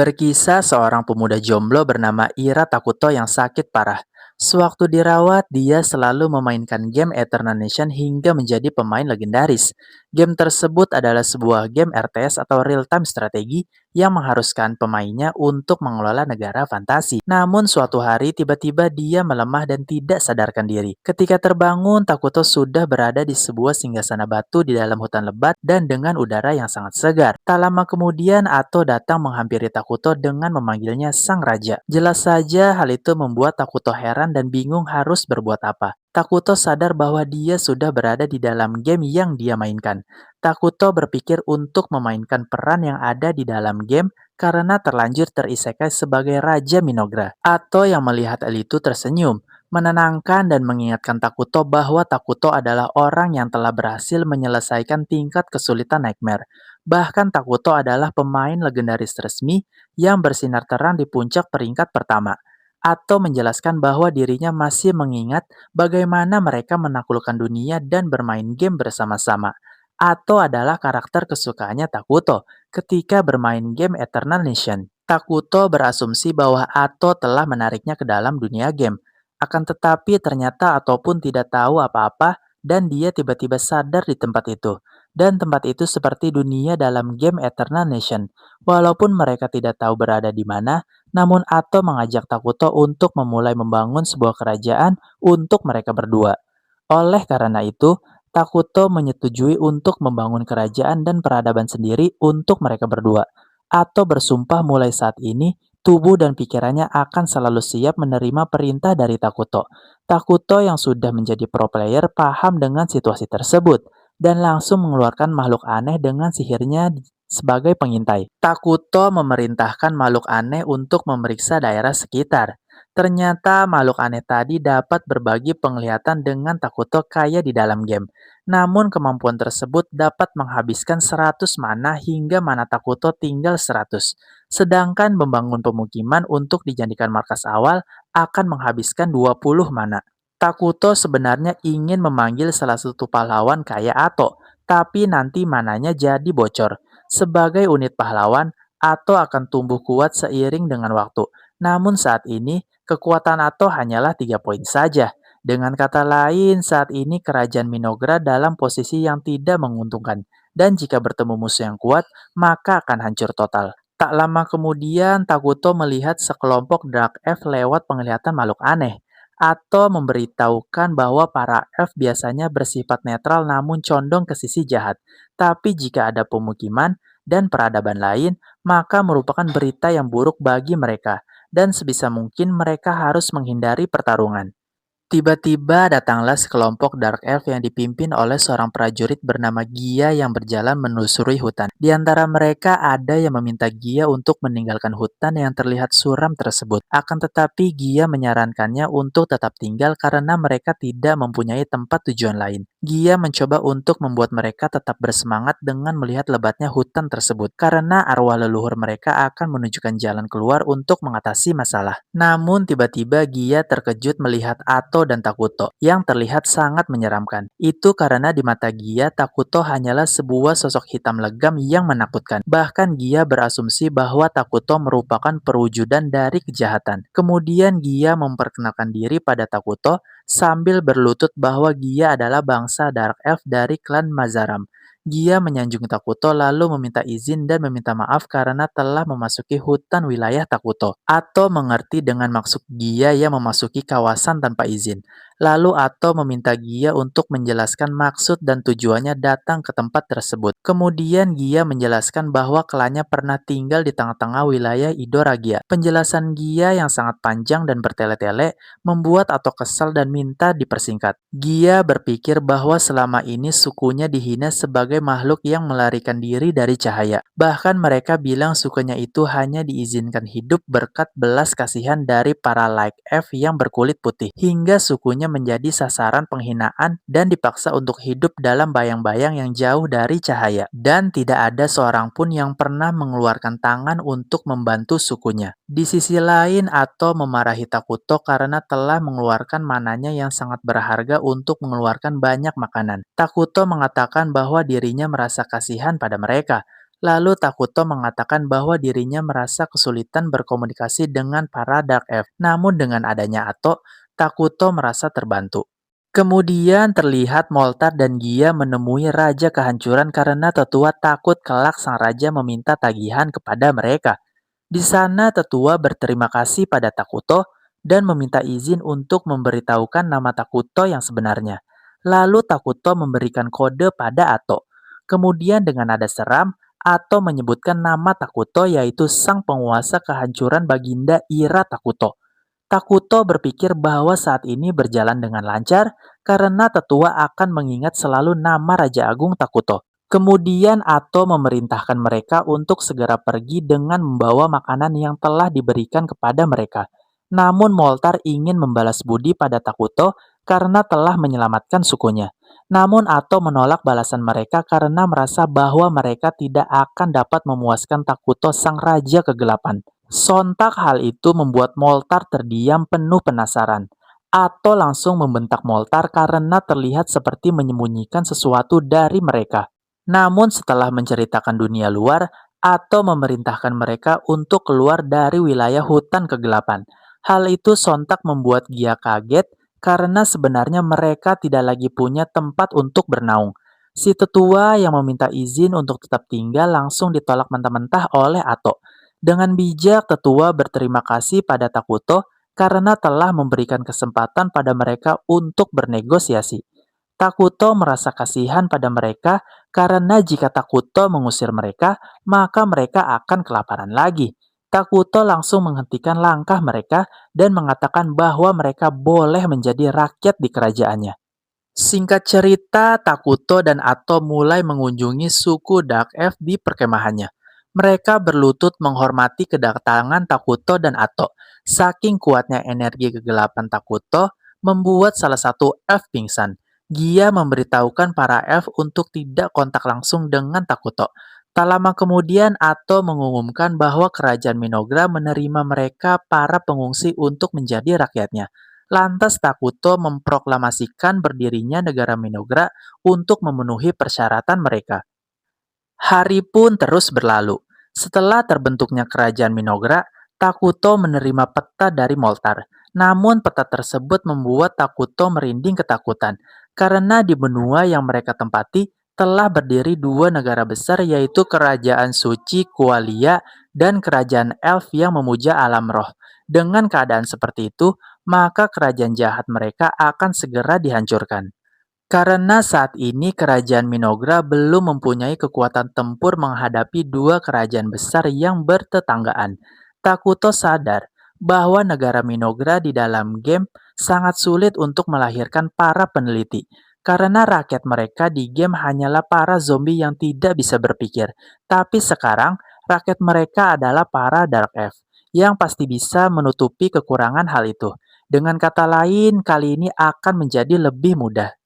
Berkisah seorang pemuda jomblo bernama Ira Takuto yang sakit parah. Sewaktu dirawat, dia selalu memainkan game Eternal Nation hingga menjadi pemain legendaris. Game tersebut adalah sebuah game RTS atau real-time strategi yang mengharuskan pemainnya untuk mengelola negara fantasi. Namun suatu hari tiba-tiba dia melemah dan tidak sadarkan diri. Ketika terbangun, Takuto sudah berada di sebuah singgasana batu di dalam hutan lebat dan dengan udara yang sangat segar. Tak lama kemudian, Ato datang menghampiri Takuto dengan memanggilnya Sang Raja. Jelas saja hal itu membuat Takuto heran dan bingung harus berbuat apa. Takuto sadar bahwa dia sudah berada di dalam game yang dia mainkan. Takuto berpikir untuk memainkan peran yang ada di dalam game karena terlanjur terisekai sebagai Raja Minogra. Ato yang melihat hal itu tersenyum, menenangkan dan mengingatkan Takuto bahwa Takuto adalah orang yang telah berhasil menyelesaikan tingkat kesulitan Nightmare. Bahkan Takuto adalah pemain legendaris resmi yang bersinar terang di puncak peringkat pertama. Atau menjelaskan bahwa dirinya masih mengingat bagaimana mereka menaklukkan dunia dan bermain game bersama-sama. Atau adalah karakter kesukaannya Takuto ketika bermain game Eternal Nation. Takuto berasumsi bahwa Ato telah menariknya ke dalam dunia game. Akan tetapi ternyata Ato pun tidak tahu apa-apa dan dia tiba-tiba sadar di tempat itu. Dan tempat itu seperti dunia dalam game Eternal Nation. Walaupun mereka tidak tahu berada di mana, namun Ato mengajak Takuto untuk memulai membangun sebuah kerajaan untuk mereka berdua. Oleh karena itu, Takuto menyetujui untuk membangun kerajaan dan peradaban sendiri untuk mereka berdua. Ato bersumpah mulai saat ini, tubuh dan pikirannya akan selalu siap menerima perintah dari Takuto. Takuto yang sudah menjadi pro player paham dengan situasi tersebut dan langsung mengeluarkan makhluk aneh dengan sihirnya sebagai pengintai. Takuto memerintahkan makhluk aneh untuk memeriksa daerah sekitar. Ternyata makhluk aneh tadi dapat berbagi penglihatan dengan Takuto kayak di dalam game. Namun kemampuan tersebut dapat menghabiskan 100 mana hingga mana Takuto tinggal 100. Sedangkan membangun pemukiman untuk dijadikan markas awal akan menghabiskan 20 mana. Takuto sebenarnya ingin memanggil salah satu pahlawan kayak Ato, tapi nanti mananya jadi bocor. Sebagai unit pahlawan, Ato akan tumbuh kuat seiring dengan waktu. Namun saat ini, kekuatan Ato hanyalah 3 poin saja. Dengan kata lain, saat ini kerajaan Minogra dalam posisi yang tidak menguntungkan. Dan jika bertemu musuh yang kuat, maka akan hancur total. Tak lama kemudian, Takuto melihat sekelompok Dark Elf lewat penglihatan makhluk aneh. Atau memberitahukan bahwa para elf biasanya bersifat netral namun condong ke sisi jahat. Tapi jika ada pemukiman dan peradaban lain, maka merupakan berita yang buruk bagi mereka, dan sebisa mungkin mereka harus menghindari pertarungan. Tiba-tiba datanglah sekelompok Dark Elf yang dipimpin oleh seorang prajurit bernama Gia yang berjalan menelusuri hutan. Di antara mereka ada yang meminta Gia untuk meninggalkan hutan yang terlihat suram tersebut. Akan tetapi Gia menyarankannya untuk tetap tinggal karena mereka tidak mempunyai tempat tujuan lain. Gia mencoba untuk membuat mereka tetap bersemangat dengan melihat lebatnya hutan tersebut karena arwah leluhur mereka akan menunjukkan jalan keluar untuk mengatasi masalah. Namun tiba-tiba Gia terkejut melihat Ato dan Takuto yang terlihat sangat menyeramkan. Itu karena di mata Gia, Takuto hanyalah sebuah sosok hitam legam yang menakutkan. Bahkan Gia berasumsi bahwa Takuto merupakan perwujudan dari kejahatan. Kemudian Gia memperkenalkan diri pada Takuto sambil berlutut bahwa Gia adalah bangsa Dark Elf dari klan Mazaram. Gia menyanjung Takuto lalu meminta izin dan meminta maaf karena telah memasuki hutan wilayah Takuto. Ato mengerti dengan maksud Gia yang memasuki kawasan tanpa izin. Lalu Ato meminta Gia untuk menjelaskan maksud dan tujuannya datang ke tempat tersebut. Kemudian Gia menjelaskan bahwa klannya pernah tinggal di tengah-tengah wilayah Idoragia. Penjelasan Gia yang sangat panjang dan bertele-tele membuat Ato kesal dan minta dipersingkat. Gia berpikir bahwa selama ini sukunya dihina sebagai makhluk yang melarikan diri dari cahaya. Bahkan mereka bilang sukunya itu hanya diizinkan hidup berkat belas kasihan dari para Light Elf yang berkulit putih. Hingga sukunya menjadi sasaran penghinaan dan dipaksa untuk hidup dalam bayang-bayang yang jauh dari cahaya. Dan tidak ada seorang pun yang pernah mengeluarkan tangan untuk membantu sukunya. Di sisi lain, Ato memarahi Takuto karena telah mengeluarkan mananya yang sangat berharga untuk mengeluarkan banyak makanan. Takuto mengatakan bahwa dirinya merasa kasihan pada mereka. Lalu Takuto mengatakan bahwa dirinya merasa kesulitan berkomunikasi dengan para Dark Elf. Namun dengan adanya Ato, Takuto merasa terbantu. Kemudian terlihat Moltar dan Gia menemui Raja Kehancuran karena tetua takut kelak sang raja meminta tagihan kepada mereka. Di sana tetua berterima kasih pada Takuto dan meminta izin untuk memberitahukan nama Takuto yang sebenarnya. Lalu Takuto memberikan kode pada Ato. Kemudian dengan nada seram, Ato menyebutkan nama Takuto yaitu sang penguasa kehancuran Baginda Ira Takuto. Takuto berpikir bahwa saat ini berjalan dengan lancar karena tetua akan mengingat selalu nama Raja Agung Takuto. Kemudian Ato memerintahkan mereka untuk segera pergi dengan membawa makanan yang telah diberikan kepada mereka. Namun Moltar ingin membalas budi pada Takuto karena telah menyelamatkan sukunya. Namun Ato menolak balasan mereka karena merasa bahwa mereka tidak akan dapat memuaskan Takuto sang Raja Kegelapan. Sontak hal itu membuat Moltar terdiam penuh penasaran. Ato langsung membentak Moltar karena terlihat seperti menyembunyikan sesuatu dari mereka. Namun setelah menceritakan dunia luar, Ato memerintahkan mereka untuk keluar dari wilayah hutan kegelapan. Hal itu sontak membuat Gia kaget karena sebenarnya mereka tidak lagi punya tempat untuk bernaung. Si tetua yang meminta izin untuk tetap tinggal langsung ditolak mentah-mentah oleh Ato. Dengan bijak, tetua berterima kasih pada Takuto karena telah memberikan kesempatan pada mereka untuk bernegosiasi. Takuto merasa kasihan pada mereka karena jika Takuto mengusir mereka, maka mereka akan kelaparan lagi. Takuto langsung menghentikan langkah mereka dan mengatakan bahwa mereka boleh menjadi rakyat di kerajaannya. Singkat cerita, Takuto dan Ato mulai mengunjungi suku Dark Elf di perkemahannya. Mereka berlutut menghormati kedatangan Takuto dan Ato. Saking kuatnya energi kegelapan Takuto, membuat salah satu elf pingsan. Gia memberitahukan para elf untuk tidak kontak langsung dengan Takuto. Tak lama kemudian, Ato mengumumkan bahwa kerajaan Minogra menerima mereka para pengungsi untuk menjadi rakyatnya. Lantas Takuto memproklamasikan berdirinya negara Minogra untuk memenuhi persyaratan mereka. Hari pun terus berlalu. Setelah terbentuknya kerajaan Minogra, Takuto menerima peta dari Moltar. Namun peta tersebut membuat Takuto merinding ketakutan, karena di benua yang mereka tempati telah berdiri dua negara besar yaitu Kerajaan Suci Qualia dan Kerajaan Elf yang memuja alam roh. Dengan keadaan seperti itu, maka kerajaan jahat mereka akan segera dihancurkan. Karena saat ini kerajaan Minogra belum mempunyai kekuatan tempur menghadapi dua kerajaan besar yang bertetanggaan. Takuto sadar bahwa negara Minogra di dalam game sangat sulit untuk melahirkan para peneliti. Karena rakyat mereka di game hanyalah para zombie yang tidak bisa berpikir. Tapi sekarang rakyat mereka adalah para Dark Elf yang pasti bisa menutupi kekurangan hal itu. Dengan kata lain, kali ini akan menjadi lebih mudah.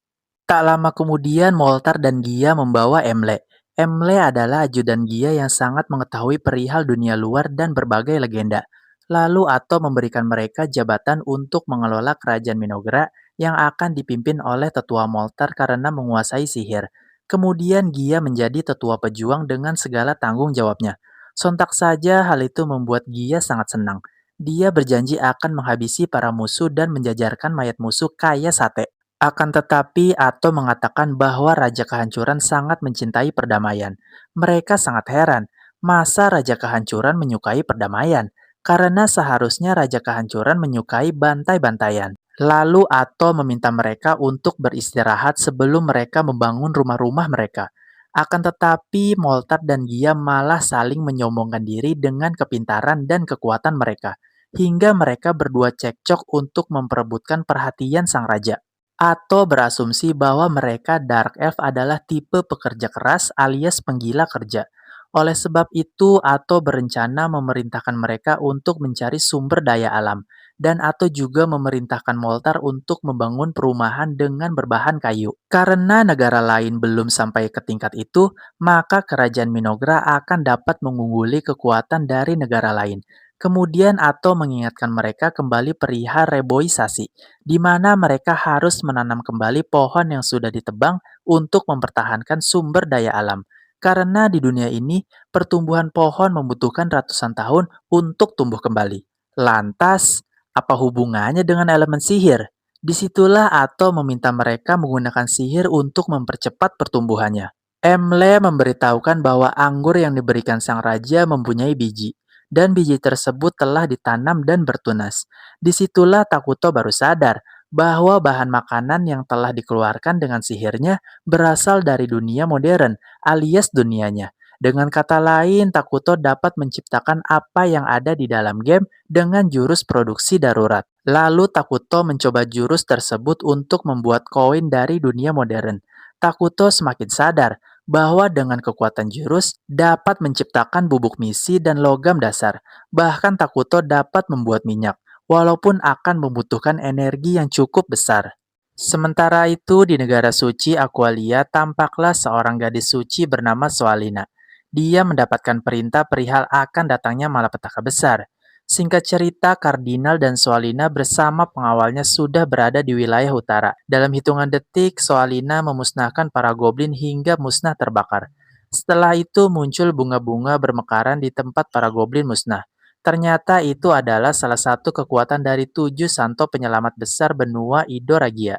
Tak lama kemudian Moltar dan Gia membawa Emle. Emle adalah ajudan Gia yang sangat mengetahui perihal dunia luar dan berbagai legenda. Lalu Ato memberikan mereka jabatan untuk mengelola kerajaan Minogra yang akan dipimpin oleh tetua Moltar karena menguasai sihir. Kemudian Gia menjadi tetua pejuang dengan segala tanggung jawabnya. Sontak saja hal itu membuat Gia sangat senang. Dia berjanji akan menghabisi para musuh dan menjajarkan mayat musuh kaya sate. Akan tetapi, Ato mengatakan bahwa Raja Kehancuran sangat mencintai perdamaian. Mereka sangat heran, masa Raja Kehancuran menyukai perdamaian? Karena seharusnya Raja Kehancuran menyukai bantai-bantaian. Lalu Ato meminta mereka untuk beristirahat sebelum mereka membangun rumah-rumah mereka. Akan tetapi, Moltar dan Gia malah saling menyombongkan diri dengan kepintaran dan kekuatan mereka. Hingga mereka berdua cekcok untuk memperebutkan perhatian sang raja. Atau berasumsi bahwa mereka Dark Elf adalah tipe pekerja keras alias penggila kerja. Oleh sebab itu, Ato berencana memerintahkan mereka untuk mencari sumber daya alam. Dan Ato juga memerintahkan Moltar untuk membangun perumahan dengan berbahan kayu. Karena negara lain belum sampai ke tingkat itu, maka kerajaan Minogra akan dapat mengungguli kekuatan dari negara lain. Kemudian Ato mengingatkan mereka kembali perihal reboisasi, di mana mereka harus menanam kembali pohon yang sudah ditebang untuk mempertahankan sumber daya alam. Karena di dunia ini, pertumbuhan pohon membutuhkan ratusan tahun untuk tumbuh kembali. Lantas, apa hubungannya dengan elemen sihir? Disitulah Ato meminta mereka menggunakan sihir untuk mempercepat pertumbuhannya. Emle memberitahukan bahwa anggur yang diberikan sang raja mempunyai biji, dan biji tersebut telah ditanam dan bertunas. Disitulah Takuto baru sadar bahwa bahan makanan yang telah dikeluarkan dengan sihirnya berasal dari dunia modern, alias dunianya. Dengan kata lain, Takuto dapat menciptakan apa yang ada di dalam game dengan jurus produksi darurat. Lalu Takuto mencoba jurus tersebut untuk membuat koin dari dunia modern. Takuto semakin sadar bahwa dengan kekuatan jurus dapat menciptakan bubuk misi dan logam dasar. Bahkan Takuto dapat membuat minyak, walaupun akan membutuhkan energi yang cukup besar. Sementara itu, di negara suci Aqualia tampaklah seorang gadis suci bernama Soalina. Dia mendapatkan perintah perihal akan datangnya malapetaka besar. Singkat cerita, Kardinal dan Soalina bersama pengawalnya sudah berada di wilayah utara. Dalam hitungan detik, Soalina memusnahkan para goblin hingga musnah terbakar. Setelah itu muncul bunga-bunga bermekaran di tempat para goblin musnah. Ternyata itu adalah salah satu kekuatan dari 7 santo penyelamat besar benua Idoragia.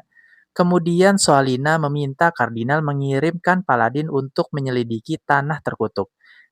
Kemudian Soalina meminta Kardinal mengirimkan Paladin untuk menyelidiki tanah terkutuk.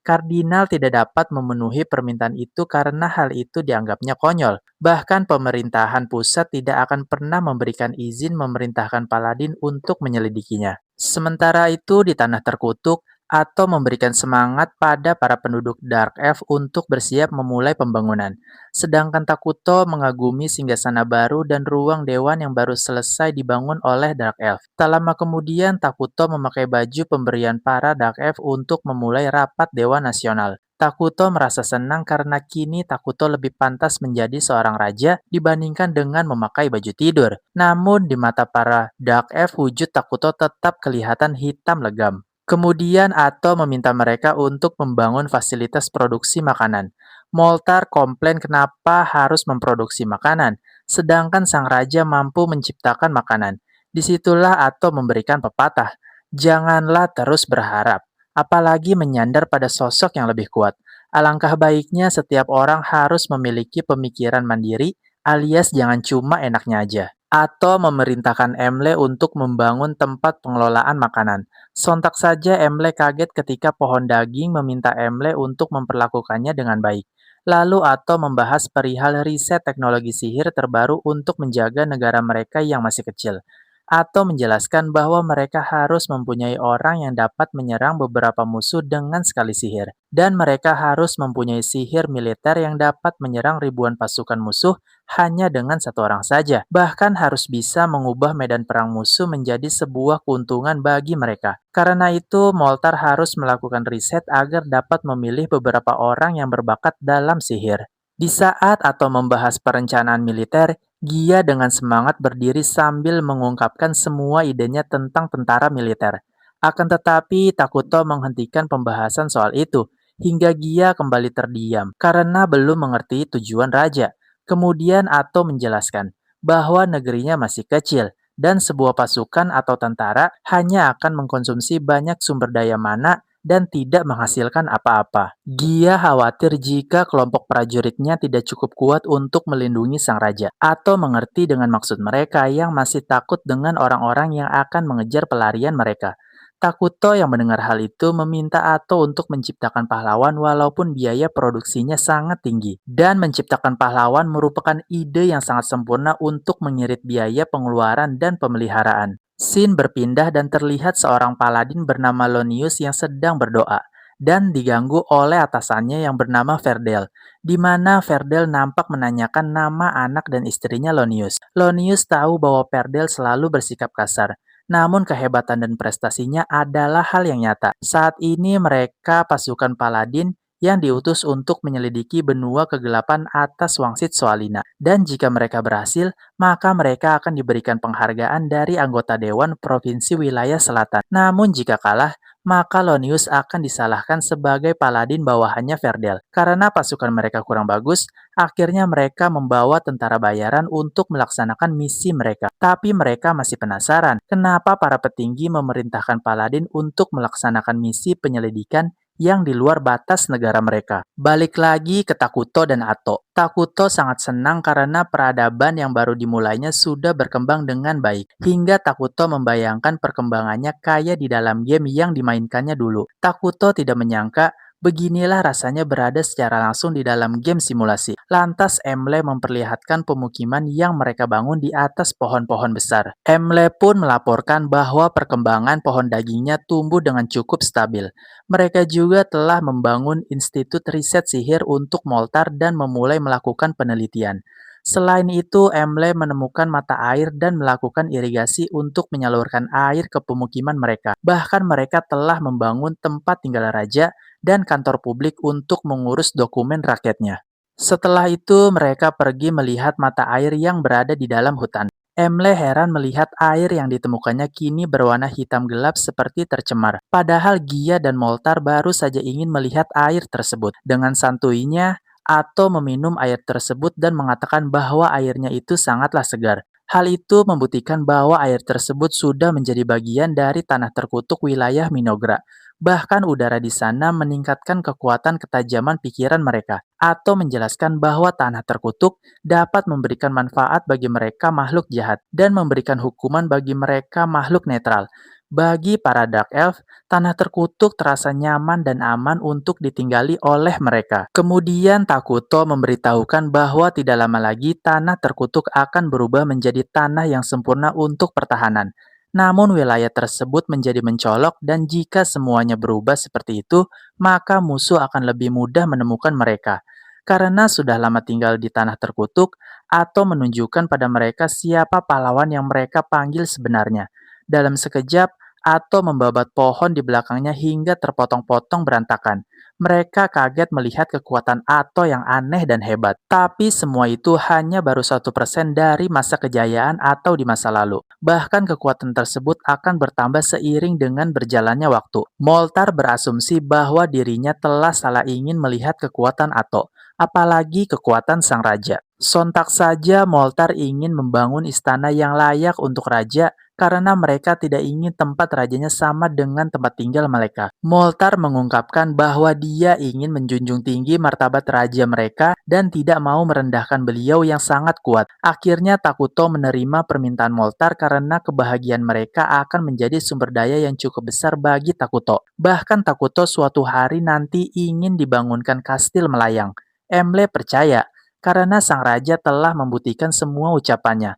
Kardinal tidak dapat memenuhi permintaan itu karena hal itu dianggapnya konyol. Bahkan pemerintahan pusat tidak akan pernah memberikan izin memerintahkan Paladin untuk menyelidikinya. Sementara itu di tanah terkutuk, atau memberikan semangat pada para penduduk Dark Elf untuk bersiap memulai pembangunan. Sedangkan Takuto mengagumi singgasana baru dan ruang dewan yang baru selesai dibangun oleh Dark Elf. Tak lama kemudian, Takuto memakai baju pemberian para Dark Elf untuk memulai rapat Dewan Nasional. Takuto merasa senang karena kini Takuto lebih pantas menjadi seorang raja dibandingkan dengan memakai baju tidur. Namun di mata para Dark Elf, wujud Takuto tetap kelihatan hitam legam. Kemudian Ato meminta mereka untuk membangun fasilitas produksi makanan. Moltar komplain kenapa harus memproduksi makanan, sedangkan sang raja mampu menciptakan makanan. Disitulah Ato memberikan pepatah, janganlah terus berharap, apalagi menyandar pada sosok yang lebih kuat. Alangkah baiknya setiap orang harus memiliki pemikiran mandiri, alias jangan cuma enaknya aja. Ato memerintahkan Emle untuk membangun tempat pengelolaan makanan. Sontak saja Emle kaget ketika pohon daging meminta Emle untuk memperlakukannya dengan baik. Lalu Ato membahas perihal riset teknologi sihir terbaru untuk menjaga negara mereka yang masih kecil. Ato menjelaskan bahwa mereka harus mempunyai orang yang dapat menyerang beberapa musuh dengan sekali sihir. Dan mereka harus mempunyai sihir militer yang dapat menyerang ribuan pasukan musuh hanya dengan satu orang saja. Bahkan harus bisa mengubah medan perang musuh menjadi sebuah keuntungan bagi mereka. Karena itu, Moltar harus melakukan riset agar dapat memilih beberapa orang yang berbakat dalam sihir. Di saat atau membahas perencanaan militer, Gia dengan semangat berdiri sambil mengungkapkan semua idenya tentang tentara militer. Akan tetapi, Takuto menghentikan pembahasan soal itu, hingga Gia kembali terdiam karena belum mengerti tujuan raja. Kemudian Ato menjelaskan bahwa negerinya masih kecil dan sebuah pasukan atau tentara hanya akan mengkonsumsi banyak sumber daya mana dan tidak menghasilkan apa-apa. Gia khawatir jika kelompok prajuritnya tidak cukup kuat untuk melindungi sang raja, atau mengerti dengan maksud mereka yang masih takut dengan orang-orang yang akan mengejar pelarian mereka. Takuto yang mendengar hal itu meminta Ato untuk menciptakan pahlawan walaupun biaya produksinya sangat tinggi. Dan menciptakan pahlawan merupakan ide yang sangat sempurna untuk mengirit biaya pengeluaran dan pemeliharaan. Scene berpindah dan terlihat seorang paladin bernama Lonius yang sedang berdoa dan diganggu oleh atasannya yang bernama Verdel, di mana Verdel nampak menanyakan nama anak dan istrinya Lonius. Lonius tahu bahwa Verdel selalu bersikap kasar, namun kehebatan dan prestasinya adalah hal yang nyata. Saat ini mereka pasukan paladin yang diutus untuk menyelidiki benua kegelapan atas wangsit Soalina. Dan jika mereka berhasil, maka mereka akan diberikan penghargaan dari anggota Dewan Provinsi Wilayah Selatan. Namun jika kalah, maka Lonius akan disalahkan sebagai paladin bawahannya Verdel. Karena pasukan mereka kurang bagus, akhirnya mereka membawa tentara bayaran untuk melaksanakan misi mereka. Tapi mereka masih penasaran, kenapa para petinggi memerintahkan paladin untuk melaksanakan misi penyelidikan yang di luar batas negara mereka. Balik lagi ke Takuto dan Ato. Takuto sangat senang karena peradaban yang baru dimulainya sudah berkembang dengan baik. Hingga Takuto membayangkan perkembangannya kayak di dalam game yang dimainkannya dulu. Takuto tidak menyangka beginilah rasanya berada secara langsung di dalam game simulasi. Lantas Emle memperlihatkan pemukiman yang mereka bangun di atas pohon-pohon besar. Emle pun melaporkan bahwa perkembangan pohon dagingnya tumbuh dengan cukup stabil. Mereka juga telah membangun institut riset sihir untuk Moltar dan memulai melakukan penelitian. Selain itu, Emle menemukan mata air dan melakukan irigasi untuk menyalurkan air ke pemukiman mereka. Bahkan mereka telah membangun tempat tinggal raja dan kantor publik untuk mengurus dokumen rakyatnya. Setelah itu, mereka pergi melihat mata air yang berada di dalam hutan. Emle heran melihat air yang ditemukannya kini berwarna hitam gelap seperti tercemar. Padahal Gia dan Moltar baru saja ingin melihat air tersebut. Dengan santuinya, Ato meminum air tersebut dan mengatakan bahwa airnya itu sangatlah segar. Hal itu membuktikan bahwa air tersebut sudah menjadi bagian dari tanah terkutuk wilayah Minogra. Bahkan udara di sana meningkatkan kekuatan ketajaman pikiran mereka. Ato menjelaskan bahwa tanah terkutuk dapat memberikan manfaat bagi mereka makhluk jahat dan memberikan hukuman bagi mereka makhluk netral. Bagi para Dark Elf, tanah terkutuk terasa nyaman dan aman untuk ditinggali oleh mereka. Kemudian Takuto memberitahukan bahwa tidak lama lagi tanah terkutuk akan berubah menjadi tanah yang sempurna untuk pertahanan. Namun wilayah tersebut menjadi mencolok dan jika semuanya berubah seperti itu, maka musuh akan lebih mudah menemukan mereka. Karena sudah lama tinggal di tanah terkutuk, atau menunjukkan pada mereka siapa pahlawan yang mereka panggil sebenarnya. Dalam sekejap, Ato membabat pohon di belakangnya hingga terpotong-potong berantakan. Mereka kaget melihat kekuatan Ato yang aneh dan hebat. Tapi semua itu hanya baru 1% dari masa kejayaan Ato di masa lalu. Bahkan kekuatan tersebut akan bertambah seiring dengan berjalannya waktu. Moltar berasumsi bahwa dirinya telah salah ingin melihat kekuatan Ato, apalagi kekuatan sang raja. Sontak saja Moltar ingin membangun istana yang layak untuk raja karena mereka tidak ingin tempat rajanya sama dengan tempat tinggal mereka. Moltar mengungkapkan bahwa dia ingin menjunjung tinggi martabat raja mereka dan tidak mau merendahkan beliau yang sangat kuat. Akhirnya Takuto menerima permintaan Moltar karena kebahagiaan mereka akan menjadi sumber daya yang cukup besar bagi Takuto. Bahkan Takuto suatu hari nanti ingin dibangunkan kastil melayang. Emle percaya karena sang raja telah membuktikan semua ucapannya.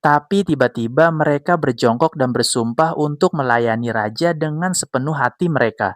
Tapi tiba-tiba mereka berjongkok dan bersumpah untuk melayani raja dengan sepenuh hati mereka.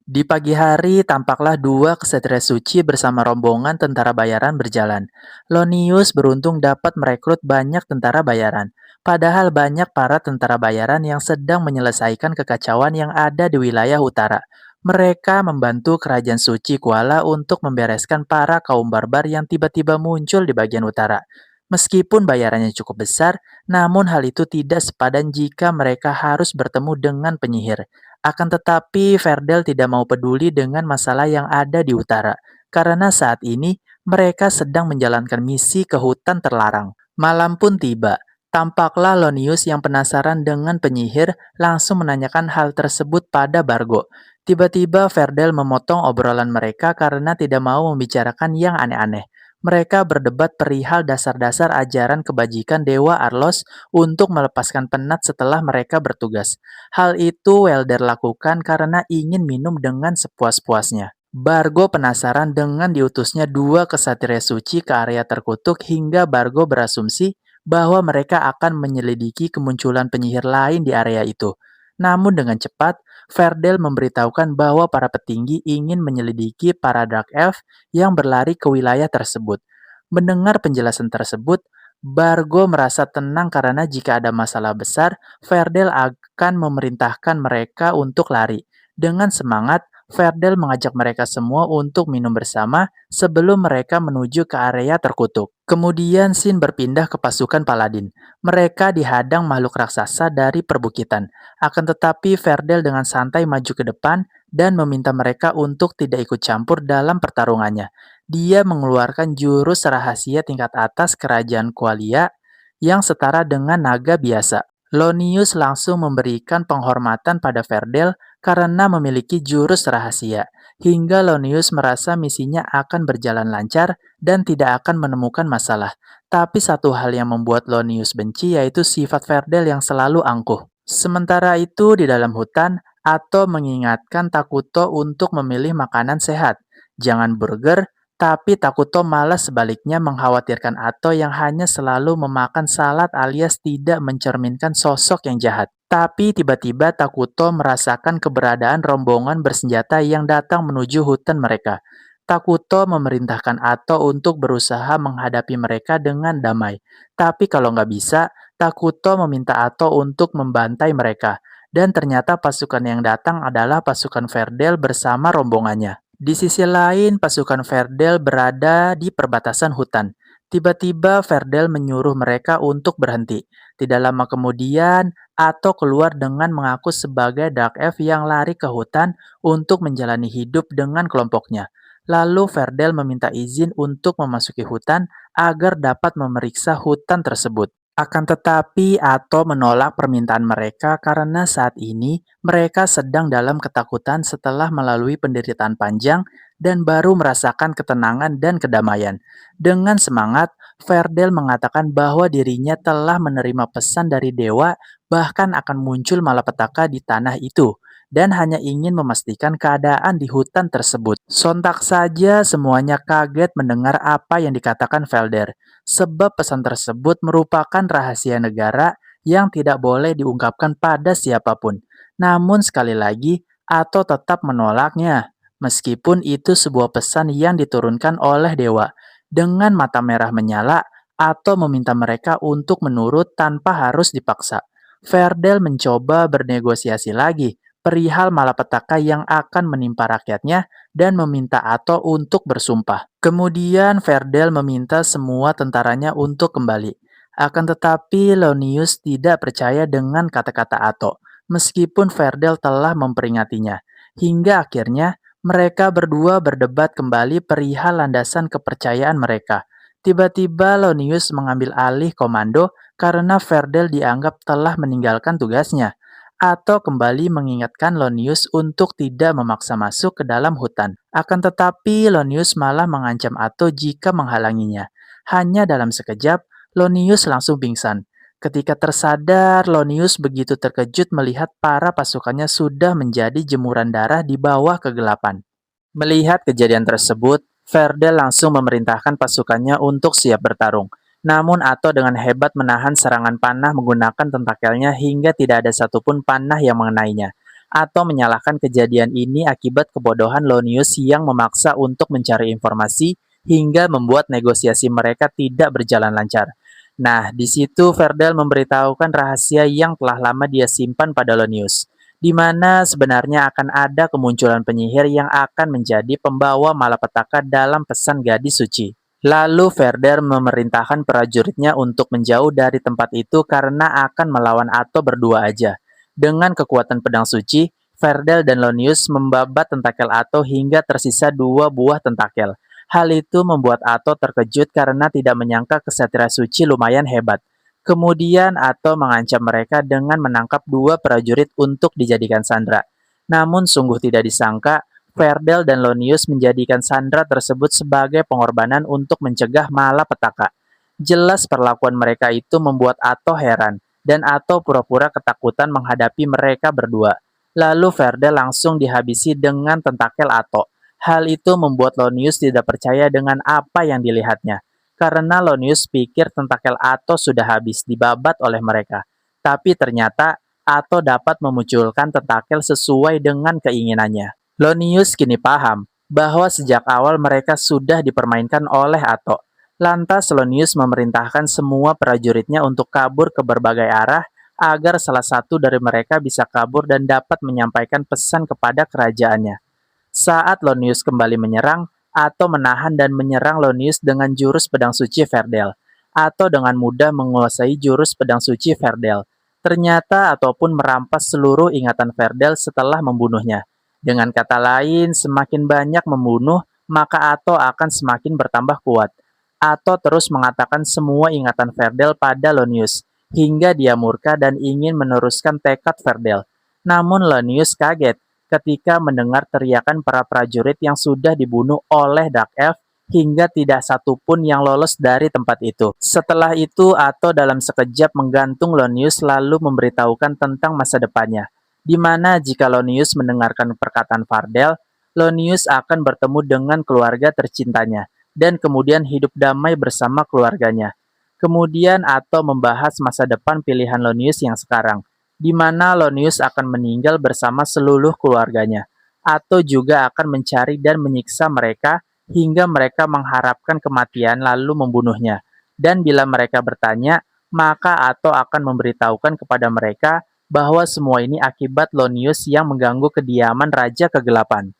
Di pagi hari, tampaklah dua ksatria suci bersama rombongan tentara bayaran berjalan. Lonius beruntung dapat merekrut banyak tentara bayaran. Padahal banyak para tentara bayaran yang sedang menyelesaikan kekacauan yang ada di wilayah utara. Mereka membantu kerajaan suci Kuala untuk membereskan para kaum barbar yang tiba-tiba muncul di bagian utara. Meskipun bayarannya cukup besar, namun hal itu tidak sepadan jika mereka harus bertemu dengan penyihir. Akan tetapi, Verdel tidak mau peduli dengan masalah yang ada di utara, karena saat ini mereka sedang menjalankan misi ke hutan terlarang. Malam pun tiba. Tampaklah Lonius yang penasaran dengan penyihir langsung menanyakan hal tersebut pada Bargo. Tiba-tiba Verdel memotong obrolan mereka karena tidak mau membicarakan yang aneh-aneh. Mereka berdebat perihal dasar-dasar ajaran kebajikan Dewa Arlos untuk melepaskan penat setelah mereka bertugas. Hal itu Welder lakukan karena ingin minum dengan sepuas-puasnya. Bargo penasaran dengan diutusnya dua kesatria suci ke area terkutuk hingga Bargo berasumsi bahwa mereka akan menyelidiki kemunculan penyihir lain di area itu. Namun dengan cepat, Verdel memberitahukan bahwa para petinggi ingin menyelidiki para Dark Elf yang berlari ke wilayah tersebut. Mendengar penjelasan tersebut, Bargo merasa tenang karena jika ada masalah besar, Verdel akan memerintahkan mereka untuk lari. Dengan semangat, Ferdel mengajak mereka semua untuk minum bersama sebelum mereka menuju ke area terkutuk. Kemudian Sin berpindah ke pasukan Paladin. Mereka dihadang makhluk raksasa dari perbukitan. Akan tetapi Ferdel dengan santai maju ke depan dan meminta mereka untuk tidak ikut campur dalam pertarungannya. Dia mengeluarkan jurus rahasia tingkat atas kerajaan Qualia yang setara dengan naga biasa. Lonius langsung memberikan penghormatan pada Ferdel karena memiliki jurus rahasia, hingga Lonius merasa misinya akan berjalan lancar dan tidak akan menemukan masalah. Tapi satu hal yang membuat Lonius benci yaitu sifat Ferdel yang selalu angkuh. Sementara itu di dalam hutan, Atto mengingatkan Takuto untuk memilih makanan sehat. Jangan burger, tapi Takuto malah sebaliknya mengkhawatirkan Atto yang hanya selalu memakan salad alias tidak mencerminkan sosok yang jahat. Tapi tiba-tiba Takuto merasakan keberadaan rombongan bersenjata yang datang menuju hutan mereka. Takuto memerintahkan Atto untuk berusaha menghadapi mereka dengan damai. Tapi kalau nggak bisa, Takuto meminta Atto untuk membantai mereka. Dan ternyata pasukan yang datang adalah pasukan Ferdel bersama rombongannya. Di sisi lain, pasukan Ferdel berada di perbatasan hutan. Tiba-tiba Ferdel menyuruh mereka untuk berhenti. Tidak lama kemudian, Atto keluar dengan mengaku sebagai Dark Elf yang lari ke hutan untuk menjalani hidup dengan kelompoknya. Lalu Ferdel meminta izin untuk memasuki hutan agar dapat memeriksa hutan tersebut. Akan tetapi, Atto menolak permintaan mereka karena saat ini mereka sedang dalam ketakutan setelah melalui penderitaan panjang dan baru merasakan ketenangan dan kedamaian. Dengan semangat, Ferdel mengatakan bahwa dirinya telah menerima pesan dari dewa, bahkan akan muncul malapetaka di tanah itu, dan hanya ingin memastikan keadaan di hutan tersebut. Sontak saja semuanya kaget mendengar apa yang dikatakan Felder, sebab pesan tersebut merupakan rahasia negara yang tidak boleh diungkapkan pada siapapun. Namun sekali lagi, Atto tetap menolaknya, meskipun itu sebuah pesan yang diturunkan oleh dewa. Dengan mata merah menyala, Atto meminta mereka untuk menurut tanpa harus dipaksa. Ferdel mencoba bernegosiasi lagi perihal malapetaka yang akan menimpa rakyatnya dan meminta Atto untuk bersumpah. Kemudian Ferdel meminta semua tentaranya untuk kembali. Akan tetapi Lonius tidak percaya dengan kata-kata Atto, meskipun Ferdel telah memperingatinya. Hingga akhirnya mereka berdua berdebat kembali perihal landasan kepercayaan mereka. Tiba-tiba Lonius mengambil alih komando karena Ferdel dianggap telah meninggalkan tugasnya. Atto kembali mengingatkan Lonius untuk tidak memaksa masuk ke dalam hutan. Akan tetapi Lonius malah mengancam Atto jika menghalanginya. Hanya dalam sekejap, Lonius langsung pingsan. Ketika tersadar, Lonius begitu terkejut melihat para pasukannya sudah menjadi jemuran darah di bawah kegelapan. Melihat kejadian tersebut, Ferdel langsung memerintahkan pasukannya untuk siap bertarung. Namun Atto dengan hebat menahan serangan panah menggunakan tentakelnya hingga tidak ada satupun panah yang mengenainya. Atto menyalahkan kejadian ini akibat kebodohan Lonius yang memaksa untuk mencari informasi hingga membuat negosiasi mereka tidak berjalan lancar. Nah, di situ Ferdel memberitahukan rahasia yang telah lama dia simpan pada Lonius, di mana sebenarnya akan ada kemunculan penyihir yang akan menjadi pembawa malapetaka dalam pesan gadis suci. Lalu Ferdel memerintahkan prajuritnya untuk menjauh dari tempat itu karena akan melawan Atto berdua aja. Dengan kekuatan pedang suci, Ferdel dan Lonius membabat tentakel Atto hingga tersisa 2 buah tentakel. Hal itu membuat Atto terkejut karena tidak menyangka kesatria suci lumayan hebat. Kemudian Atto mengancam mereka dengan menangkap 2 prajurit untuk dijadikan sandera. Namun sungguh tidak disangka, Ferdel dan Lonius menjadikan sandera tersebut sebagai pengorbanan untuk mencegah malapetaka. Jelas perlakuan mereka itu membuat Atto heran, dan Atto pura-pura ketakutan menghadapi mereka berdua. Lalu Ferdel langsung dihabisi dengan tentakel Atto. Hal itu membuat Lonius tidak percaya dengan apa yang dilihatnya, karena Lonius pikir tentakel Atto sudah habis dibabat oleh mereka. Tapi ternyata Atto dapat memunculkan tentakel sesuai dengan keinginannya. Lonius kini paham bahwa sejak awal mereka sudah dipermainkan oleh Atto. Lantas Lonius memerintahkan semua prajuritnya untuk kabur ke berbagai arah agar salah satu dari mereka bisa kabur dan dapat menyampaikan pesan kepada kerajaannya. saat Lonius kembali menyerang, atau menahan dan menyerang Lonius dengan jurus pedang suci Verdel, atau dengan mudah menguasai jurus pedang suci Verdel. Ternyata ataupun merampas seluruh ingatan Verdel setelah membunuhnya. Dengan kata lain, semakin banyak membunuh, maka Atto akan semakin bertambah kuat. Atto terus mengatakan semua ingatan Verdel pada Lonius, hingga dia murka dan ingin meneruskan tekad Verdel. Namun Lonius kaget ketika mendengar teriakan para prajurit yang sudah dibunuh oleh Dark Elf hingga tidak satu pun yang lolos dari tempat itu. Setelah itu, Atto dalam sekejap menggantung Lonius lalu memberitahukan tentang masa depannya, di mana jika Lonius mendengarkan perkataan Verdel, Lonius akan bertemu dengan keluarga tercintanya, dan kemudian hidup damai bersama keluarganya. Kemudian Atto membahas masa depan pilihan Lonius yang sekarang, di mana Lonius akan meninggal bersama seluruh keluarganya. Atto juga akan mencari dan menyiksa mereka hingga mereka mengharapkan kematian lalu membunuhnya. Dan bila mereka bertanya, maka Atto akan memberitahukan kepada mereka bahwa semua ini akibat Lonius yang mengganggu kediaman Raja Kegelapan.